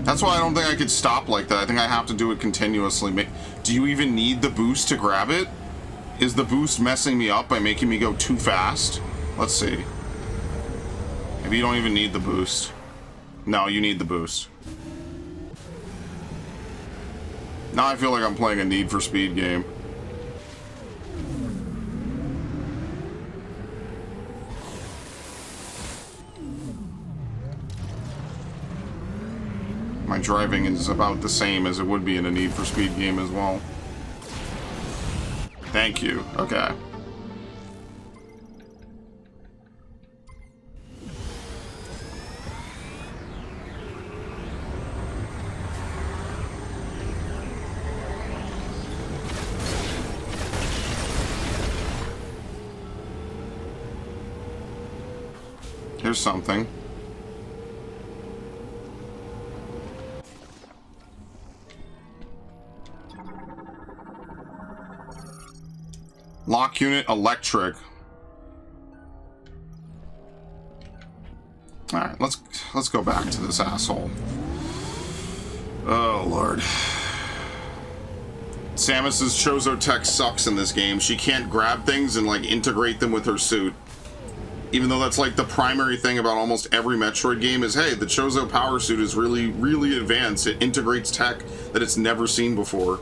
That's why I don't think I could stop like that. I think I have to do it continuously. Do you even need the boost to grab it? Is the boost messing me up by making me go too fast? Let's see. Maybe you don't even need the boost. No, you need the boost. Now I feel like I'm playing a Need for Speed game. My driving is about the same as it would be in a Need for Speed game as well. Thank you. Okay. Here's something. Lock unit electric. All right, let's go back to this asshole. Oh Lord. Samus's Chozo tech sucks in this game. She can't grab things and like integrate them with her suit. Even though that's like the primary thing about almost every Metroid game is, hey, the Chozo power suit is really, really advanced. It integrates tech that it's never seen before.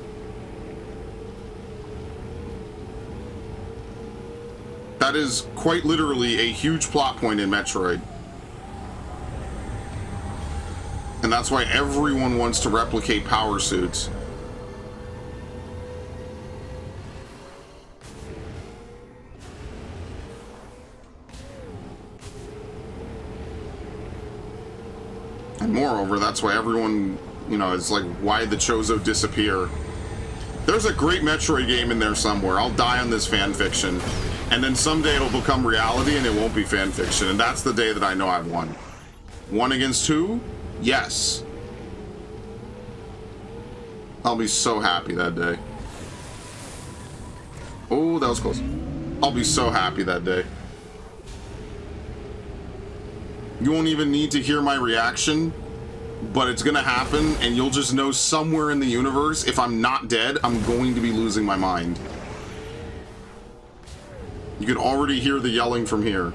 That is quite literally a huge plot point in Metroid. And that's why everyone wants to replicate power suits. And moreover, that's why everyone, you know, it's like, why did the Chozo disappear? There's a great Metroid game in there somewhere. I'll die on this fan fiction. And then someday it'll become reality and it won't be fan fiction. And that's the day that I know I've won. 1 against 2? Yes. I'll be so happy that day. Oh, that was close. I'll be so happy that day. You won't even need to hear my reaction, but it's gonna happen, and you'll just know somewhere in the universe, if I'm not dead, I'm going to be losing my mind. You can already hear the yelling from here.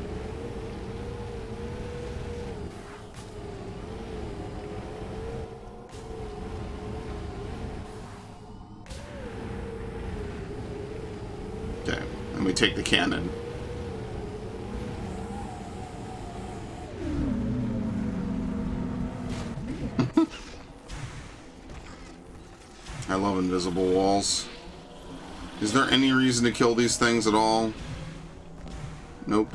Okay, and we take the cannon. I love invisible walls. Is there any reason to kill these things at all? Nope.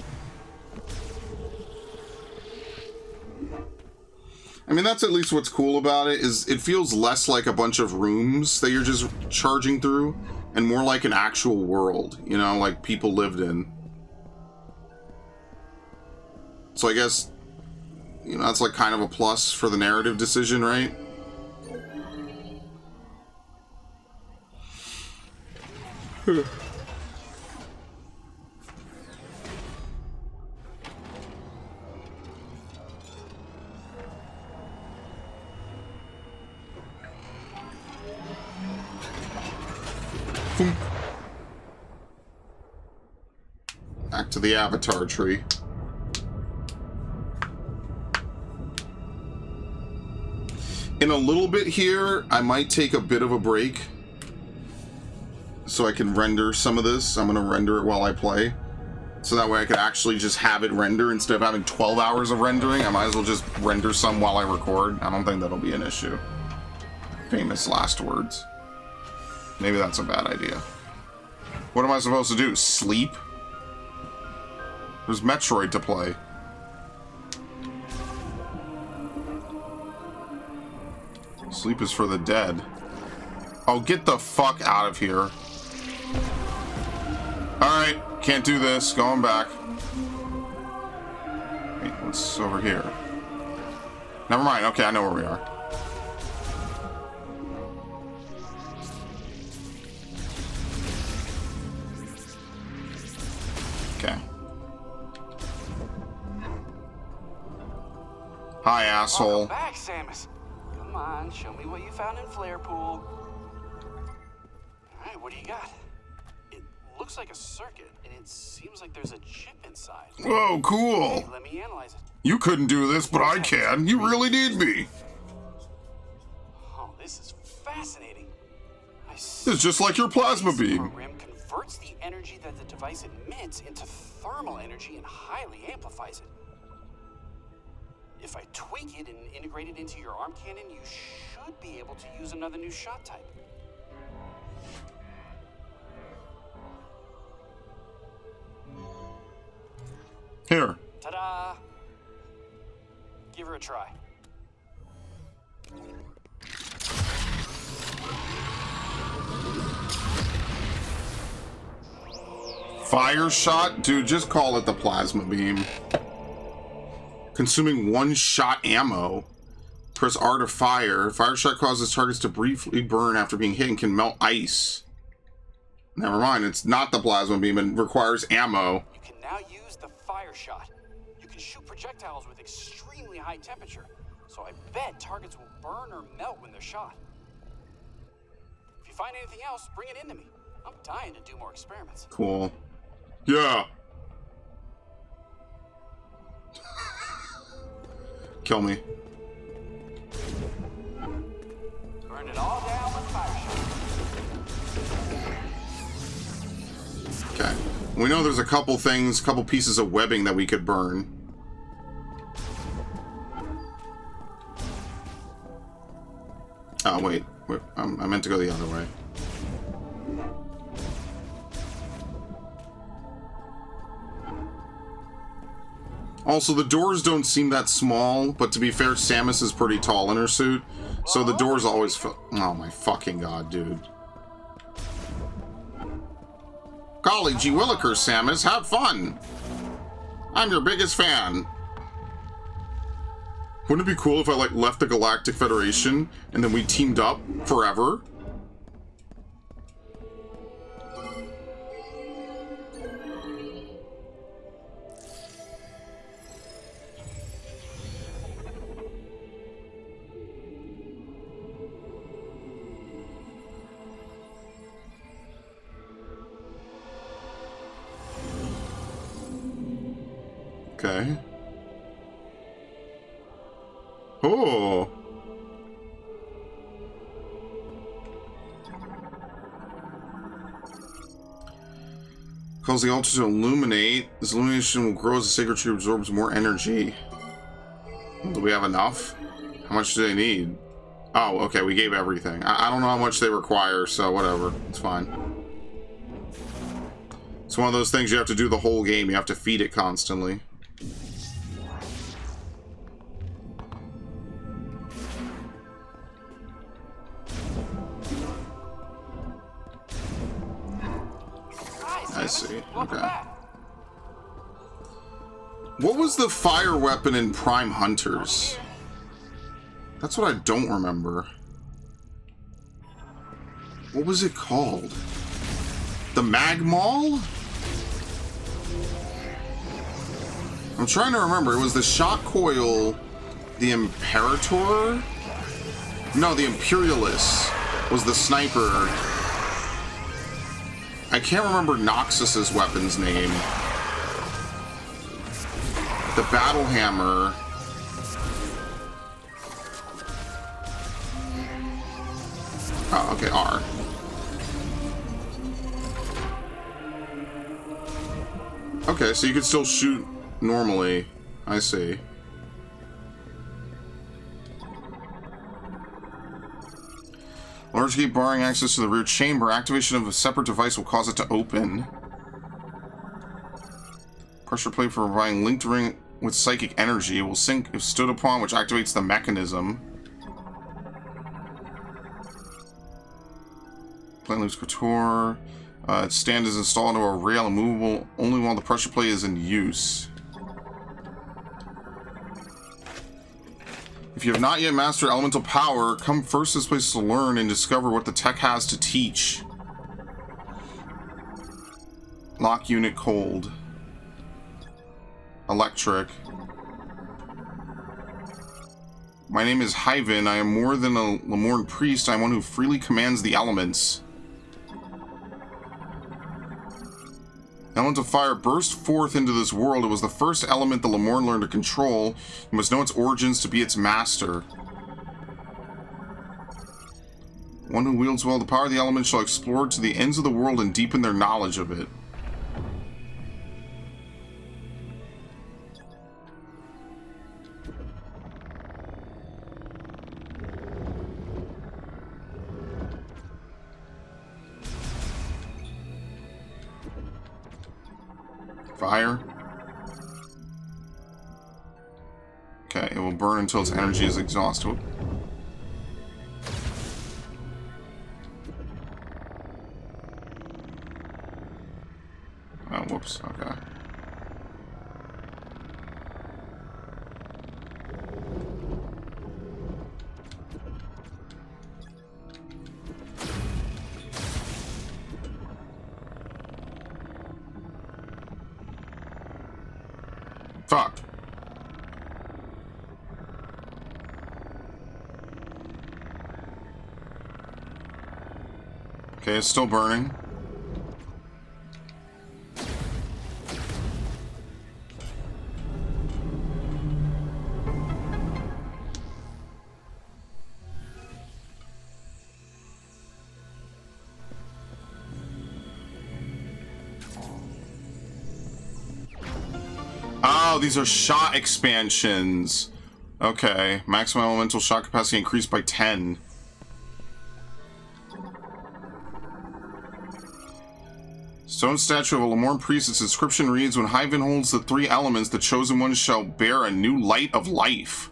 I mean, that's at least what's cool about it, is it feels less like a bunch of rooms that you're just charging through, and more like an actual world, you know, like people lived in. So I guess, you know, that's like kind of a plus for the narrative decision, right? Back to the avatar tree. In a little bit here, I might take a bit of a break so I can render some of this. I'm going to render it while I play. So that way I could actually just have it render instead of having 12 hours of rendering. I might as well just render some while I record. I don't think that'll be an issue. Famous last words. Maybe that's a bad idea. What am I supposed to do? Sleep? There's Metroid to play. Sleep is for the dead. Oh, get the fuck out of here. Alright, can't do this. Going back. Wait, what's over here? Never mind. Okay, I know where we are. Okay. Hi, asshole. Welcome back, Samus. Come on, show me what you found in Flare Pool. Alright, what do you got? It looks like a circuit, and it seems like there's a chip inside. Whoa, cool. Hey, let me analyze it. You couldn't do this, but I can. You really need me. Oh, this is fascinating. I It's just like your plasma This beam. program converts the energy that the device emits into thermal energy and highly amplifies it. If I tweak it and integrate it into your arm cannon, you should be able to use another new shot type. Here. Ta-da! Give her a try. Fire shot? Dude, just call it the plasma beam. Consuming 1 shot ammo. Press R to fire. Fire shot causes targets to briefly burn after being hit and can melt ice. Never mind, it's not the plasma beam. It requires ammo. You can now use the fire shot. You can shoot projectiles with extremely high temperature, so I bet targets will burn or melt when they're shot. If you find anything else, bring it into me. I'm dying to do more experiments. Cool. Yeah. Kill me. Burn it all down with fire shot. Okay. We know there's a couple things, couple pieces of webbing that we could burn. Oh, wait. I meant to go the other way. Also, the doors don't seem that small, but to be fair, Samus is pretty tall in her suit, so the doors always feel... Oh my fucking god, dude. Golly gee willikers, Samus, have fun! I'm your biggest fan. Wouldn't it be cool if I, like, left the Galactic Federation, and then we teamed up forever? Okay. Oh. Cause the altar to illuminate. This illumination will grow as the sacred tree absorbs more energy. Do we have enough? How much do they need? Oh, okay, we gave everything. I don't know how much they require, so whatever. It's fine. It's one of those things you have to do the whole game. You have to feed it constantly. I see. Okay. What was the fire weapon in Prime Hunters? That's what I don't remember. What was it called? The Magmaul? I'm trying to remember. It was the Shock Coil, the Imperator? No, the Imperialist was the sniper. I can't remember Noxus's weapon's name. The Battle Hammer. Oh, okay, R. Okay, so you can still shoot normally. I see. Large gate barring access to the rear chamber. Activation of a separate device will cause it to open. Pressure plate for providing linked ring with psychic energy. It will sync if stood upon, which activates the mechanism. Plant loose couture. Its stand is installed into a rail and movable only while the pressure plate is in use. If you have not yet mastered elemental power, come first to this place to learn and discover what the tech has to teach. Lock unit cold. Electric. My name is Hyven. I am more than a Lemorn priest. I am one who freely commands the elements. Element of fire burst forth into this world. It was the first element the Lemorn learned to control. You must know its origins to be its master. One who wields well the power of the element shall explore to the ends of the world and deepen their knowledge of it. Fire. Okay, it will burn until its energy is exhausted. Oh, whoops, okay. Fuck. Okay, it's still burning. Oh, these are shot expansions. Okay, maximum elemental shot capacity increased by 10. Stone statue of a Lemorn priest. Its inscription reads, when Hyven holds the 3 elements, the chosen one shall bear a new light of life.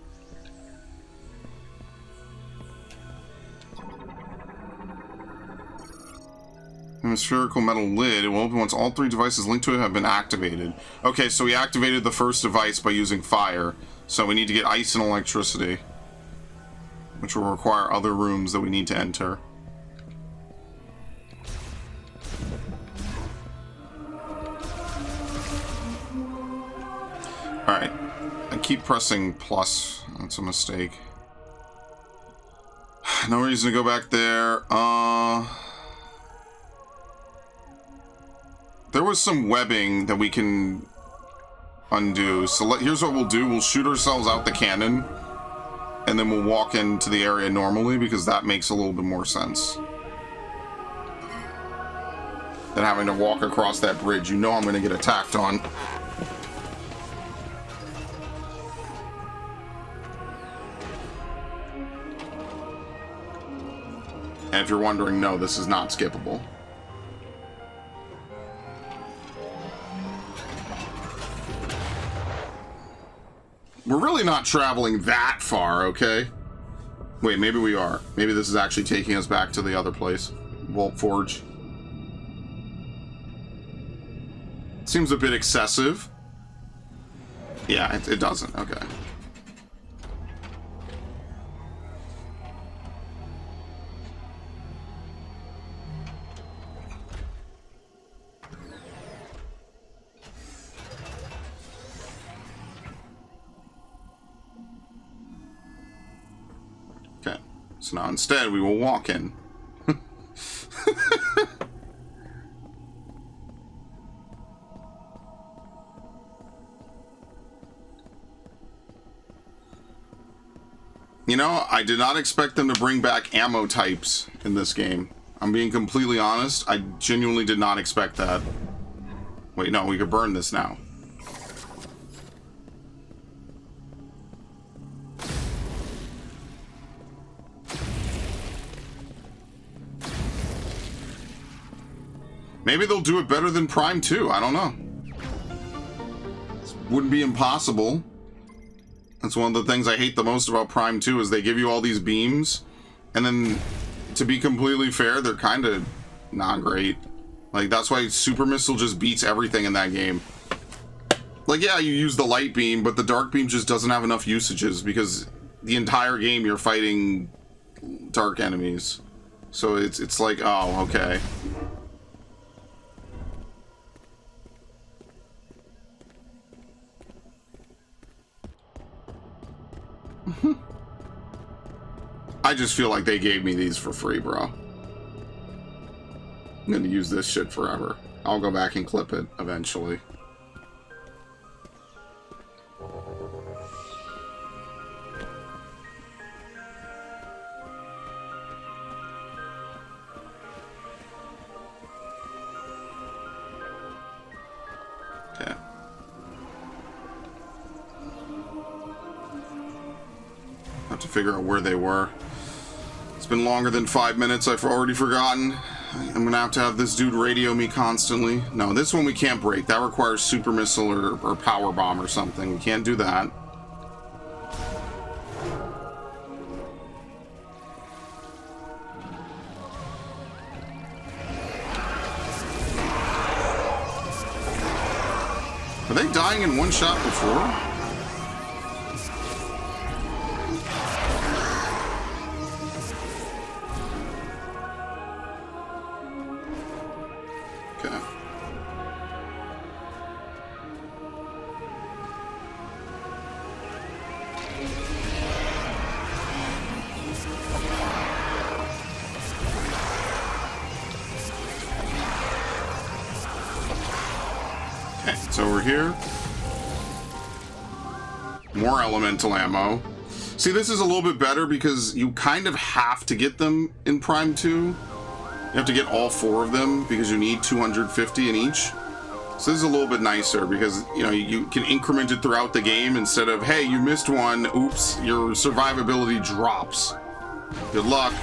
A spherical metal lid. It will open once all 3 devices linked to it have been activated. Okay, so we activated the first device by using fire. So we need to get ice and electricity, which will require other rooms that we need to enter. Alright. I keep pressing plus. That's a mistake. No reason to go back there. There was some webbing that we can undo. So here's what we'll do. We'll shoot ourselves out the cannon, and then we'll walk into the area normally, because that makes a little bit more sense than having to walk across that bridge. You know I'm going to get attacked on. And if you're wondering, no, this is not skippable. We're really not traveling that far, okay? Wait, maybe we are. Maybe this is actually taking us back to the other place. Vault Forge. Seems a bit excessive. Yeah, it doesn't. Okay. So now instead we will walk in. You know, I did not expect them to bring back ammo types in this game. I'm being completely honest. I genuinely did not expect that. Wait, no, we could burn this now. Maybe they'll do it better than Prime 2. I don't know. This wouldn't be impossible. That's one of the things I hate the most about Prime 2 is they give you all these beams, and then, to be completely fair, they're kind of not great. Like, that's why Super Missile just beats everything in that game. Like, yeah, you use the light beam, but the dark beam just doesn't have enough usages, because the entire game you're fighting dark enemies. So it's like, oh, okay. I just feel like they gave me these for free, bro. I'm gonna use this shit forever. I'll go back and clip it eventually. Okay. Have to figure out where they were. It's been longer than 5 minutes. I've already forgotten. I'm gonna have to have this dude radio me constantly. No, this one we can't break. That requires super missile or power bomb or something. We can't do that. Are they dying in one shot before? Here. More elemental ammo. See, this is a little bit better because you kind of have to get them in Prime 2. You have to get all 4 of them because you need 250 in each. So this is a little bit nicer because, you know, you can increment it throughout the game instead of, hey, you missed one, oops, your survivability drops. Good luck.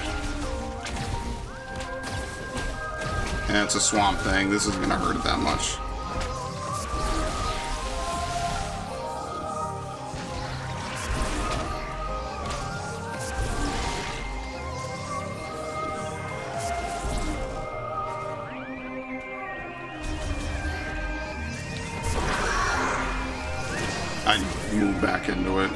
And it's a swamp thing. This isn't gonna hurt it that much. I move back into it.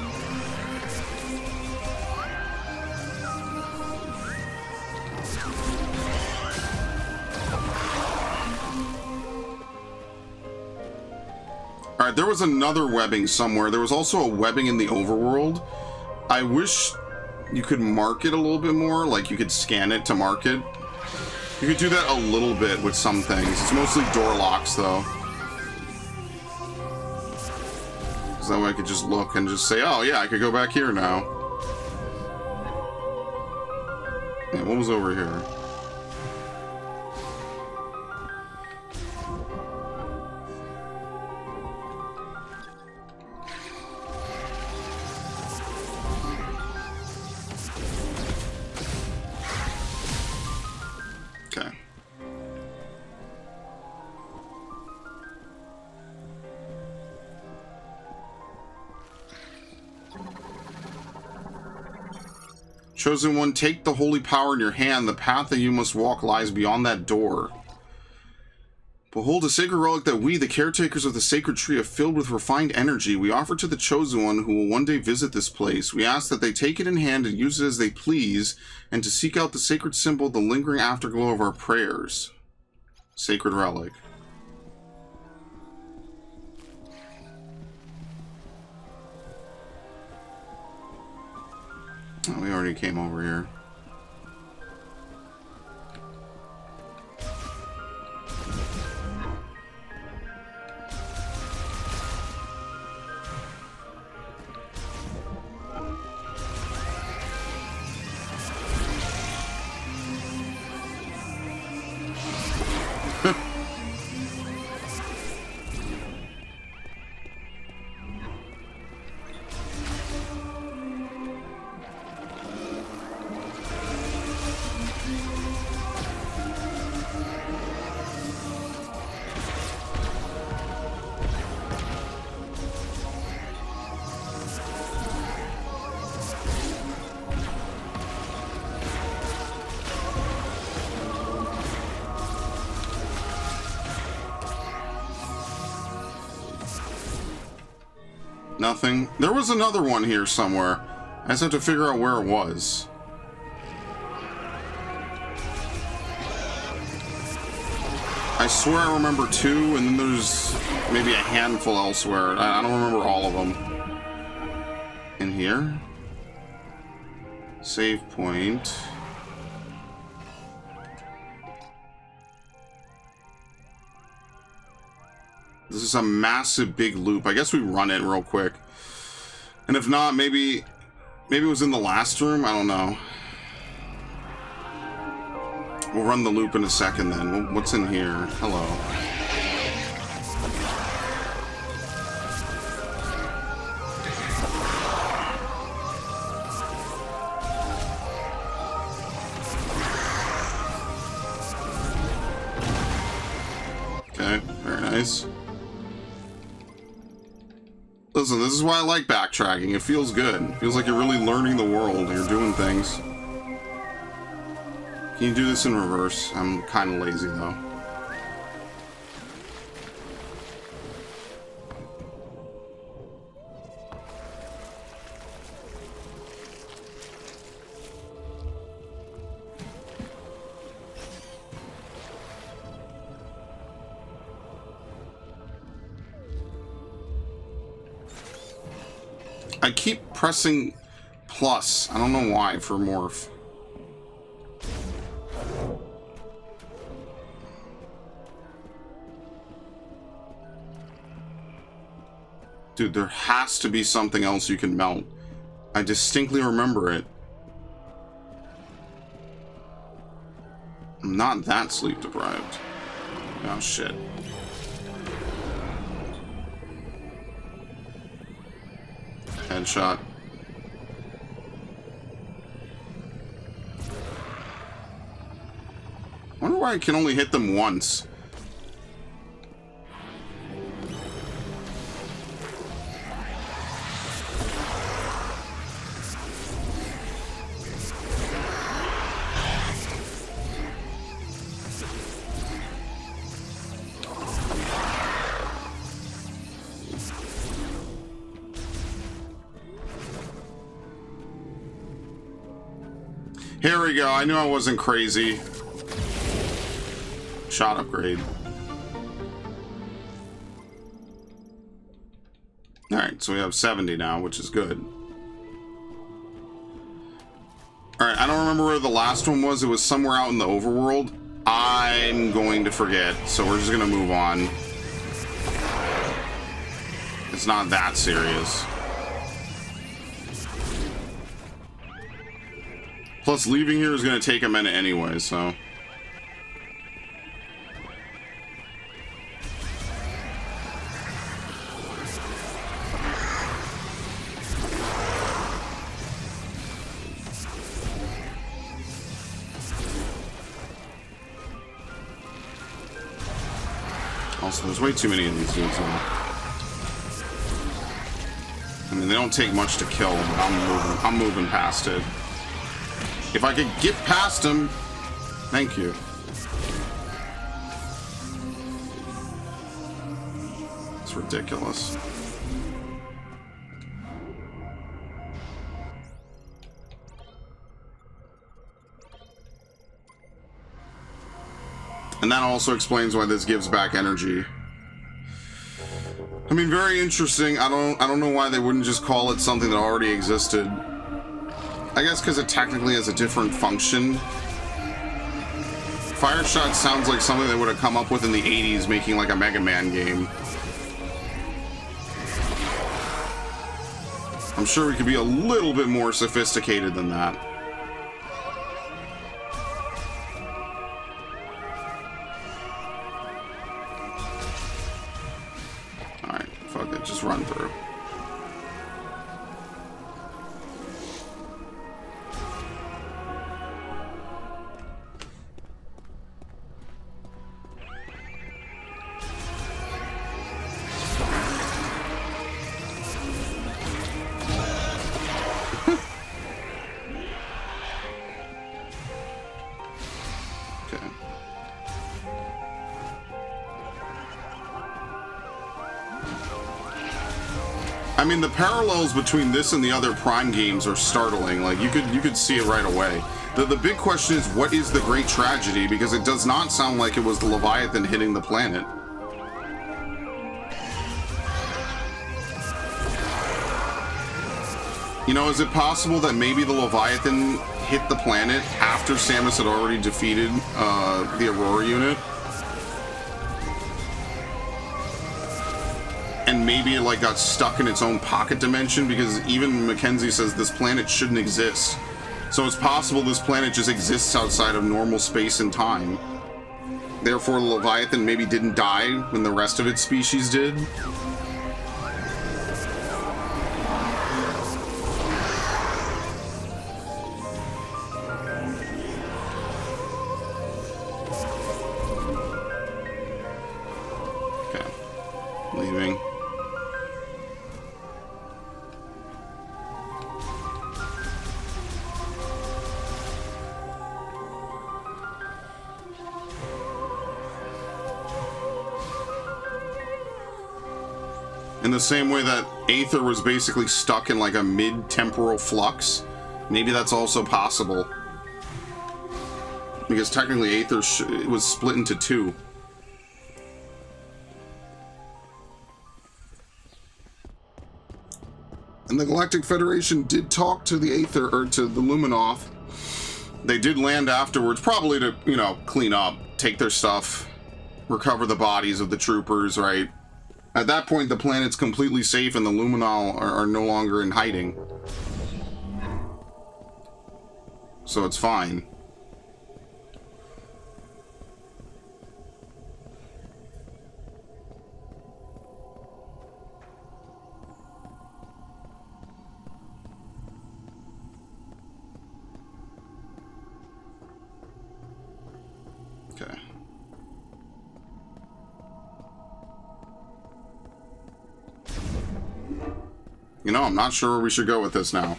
Alright, there was another webbing somewhere. There was also a webbing in the overworld. I wish you could mark it a little bit more, like you could scan it to mark it. You could do that a little bit with some things. It's mostly door locks, though. So that way I could just look and just say, oh yeah, I could go back here now. Yeah, what was over here? Okay. Chosen one, take the holy power in your hand. The path that you must walk lies beyond that door. Behold, a sacred relic that we, the caretakers of the sacred tree, have filled with refined energy. We offer to the Chosen One who will one day visit this place. We ask that they take it in hand and use it as they please, and to seek out the sacred symbol, the lingering afterglow of our prayers. Sacred relic. Oh, we already came over here. Nothing. There was another one here somewhere. I just have to figure out where it was. I swear I remember two, and then there's maybe a handful elsewhere. I don't remember all of them. In here? Save point. This is a massive big loop. I guess we run it real quick. And if not, maybe it was in the last room? I don't know. We'll run the loop in a second then. What's in here? Hello. Okay, very nice. Listen, this is why I like backtracking. It feels good. It feels like you're really learning the world. You're doing things. Can you do this in reverse? I'm kind of lazy, though. I keep pressing plus. I don't know why for morph. Dude, there has to be something else you can melt. I distinctly remember it. I'm not that sleep deprived. Oh shit. Headshot. I wonder why I can only hit them once. Here we go. I knew I wasn't crazy. Shot upgrade. Alright, so we have 70 now, which is good. Alright, I don't remember where the last one was. It was somewhere out in the overworld. I'm going to forget, so we're just going to move on. It's not that serious. Plus, leaving here is going to take a minute anyway, so... Also, there's way too many of these dudes now. I mean, they don't take much to kill, but I'm moving past it. If I could get past him, thank you. It's ridiculous. And that also explains why this gives back energy. I mean, very interesting. I don't know why they wouldn't just call it something that already existed. I guess because it technically has a different function. Fire Shot sounds like something they would have come up with in the 80s making like a Mega Man game. I'm sure we could be a little bit more sophisticated than that. Alright, fuck it, just run through. I mean, the parallels between this and the other Prime games are startling. Like, you could see it right away. The big question is, what is the great tragedy? Because it does not sound like it was the Leviathan hitting the planet. You know, is it possible that maybe the Leviathan hit the planet after Samus had already defeated the Aurora unit? And maybe it like got stuck in its own pocket dimension, because even Mackenzie says this planet shouldn't exist. So it's possible this planet just exists outside of normal space and time. Therefore, the Leviathan maybe didn't die when the rest of its species did. Okay. Leaving. In the same way that Aether was basically stuck in like a mid-temporal flux, maybe that's also possible. Because technically Aether was split into two. And the Galactic Federation did talk to the Aether, or to the Luminoth. They did land afterwards, probably to, you know, clean up, take their stuff, recover the bodies of the troopers, right? At that point, the planet's completely safe and the Luminol are no longer in hiding. So it's fine. Okay. You know, I'm not sure where we should go with this now.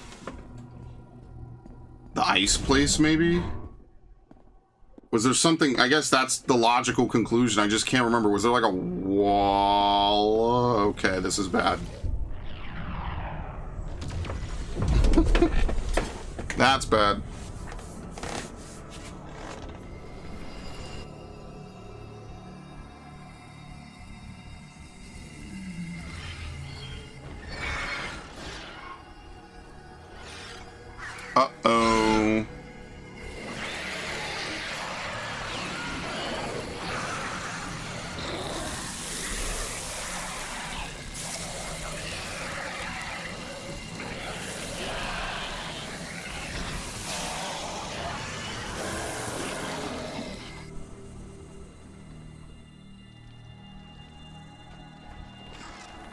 The ice place, maybe? Was there something... I guess that's the logical conclusion. I just can't remember. Was there like a wall? Okay, this is bad. That's bad. Uh-oh.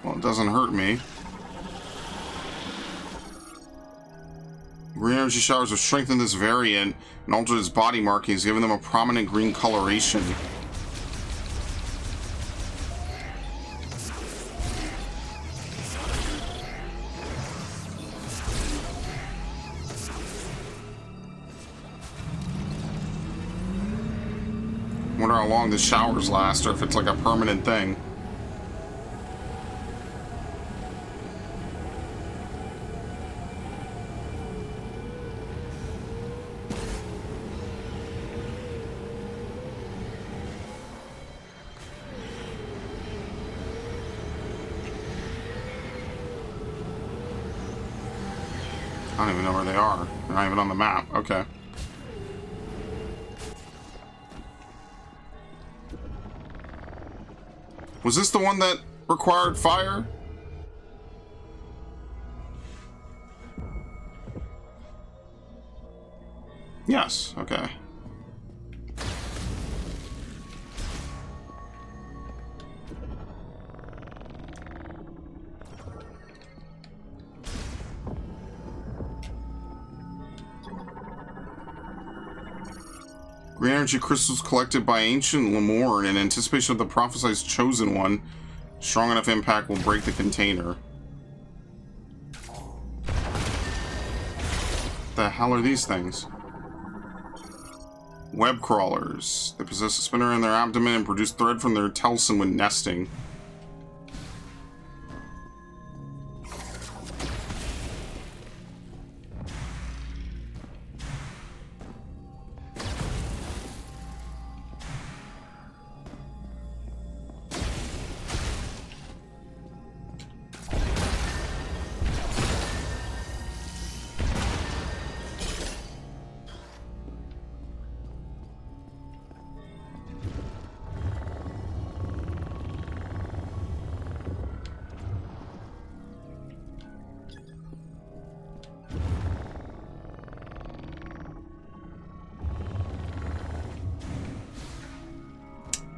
Well, it doesn't hurt me. Green energy showers have strengthened this variant and altered its body markings, giving them a prominent green coloration. Wonder how long the showers last, or if it's like a permanent thing. I don't even know where they are. They're not even on the map. Okay. Was this the one that required fire? Yes, okay. Green energy crystals collected by ancient Lemore in anticipation of the prophesied chosen one. Strong enough impact will break the container. The hell are these things? Web crawlers. They possess a spinner in their abdomen and produce thread from their telson when nesting.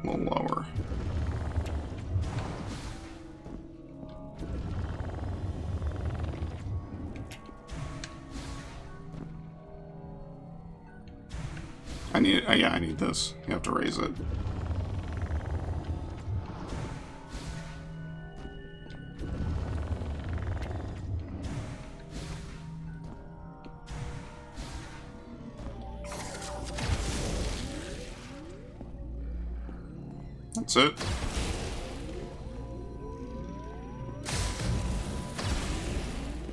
A little lower. I need, yeah, I need this. You have to raise it. That's it.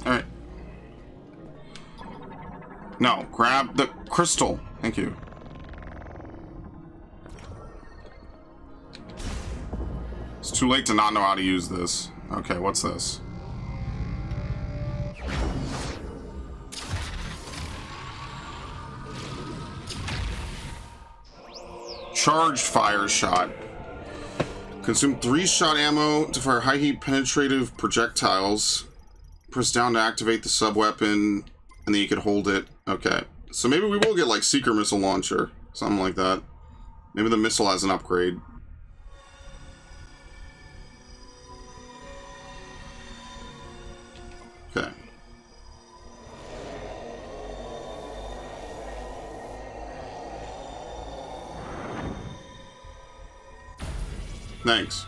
Alright. No, grab the crystal. Thank you. It's too late to not know how to use this. Okay, what's this? Charged fire shot. Consume 3 shot ammo to fire high heat penetrative projectiles. Press down to activate the sub weapon, and then you can hold it. Okay, so maybe we will get like Seeker missile launcher, something like that. Maybe the missile has an upgrade. Okay. Thanks.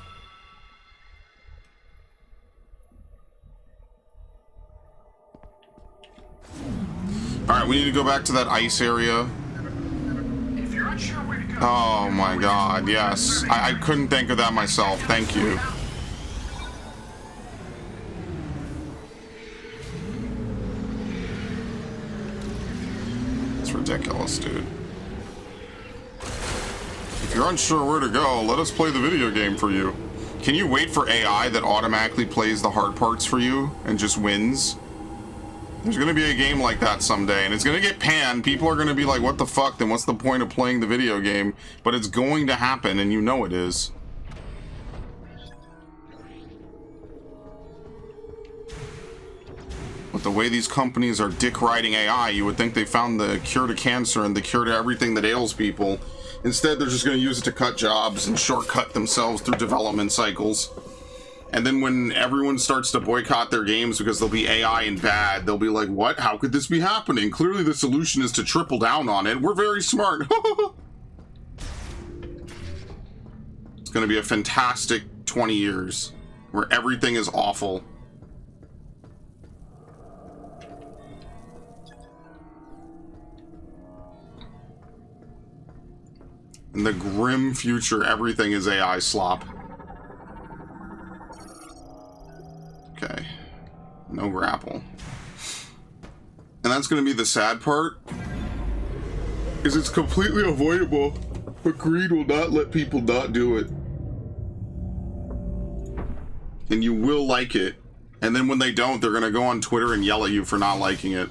Alright, we need to go back to that ice area. If you're unsure where to go, Oh my god, yes. I couldn't think of that myself. Thank you. It's ridiculous, dude. If you're unsure where to go, let us play the video game for you. Can you wait for AI that automatically plays the hard parts for you and just wins? There's gonna be a game like that someday, and it's gonna get panned. People are gonna be like, what the fuck, then what's the point of playing the video game? But it's going to happen, and you know it is. But the way these companies are dick-riding AI, you would think they found the cure to cancer and the cure to everything that ails people. Instead, they're just gonna use it to cut jobs and shortcut themselves through development cycles. And then when everyone starts to boycott their games because they'll be AI and bad, they'll be like, what? How could this be happening? Clearly the solution is to triple down on it. We're very smart. It's going to be a fantastic 20 years where everything is awful. In the grim future, everything is AI slop. Okay, no grapple. And that's going to be the sad part, is it's completely avoidable, but greed will not let people not do it. And you will like it. And then when they don't, they're going to go on Twitter and yell at you for not liking it.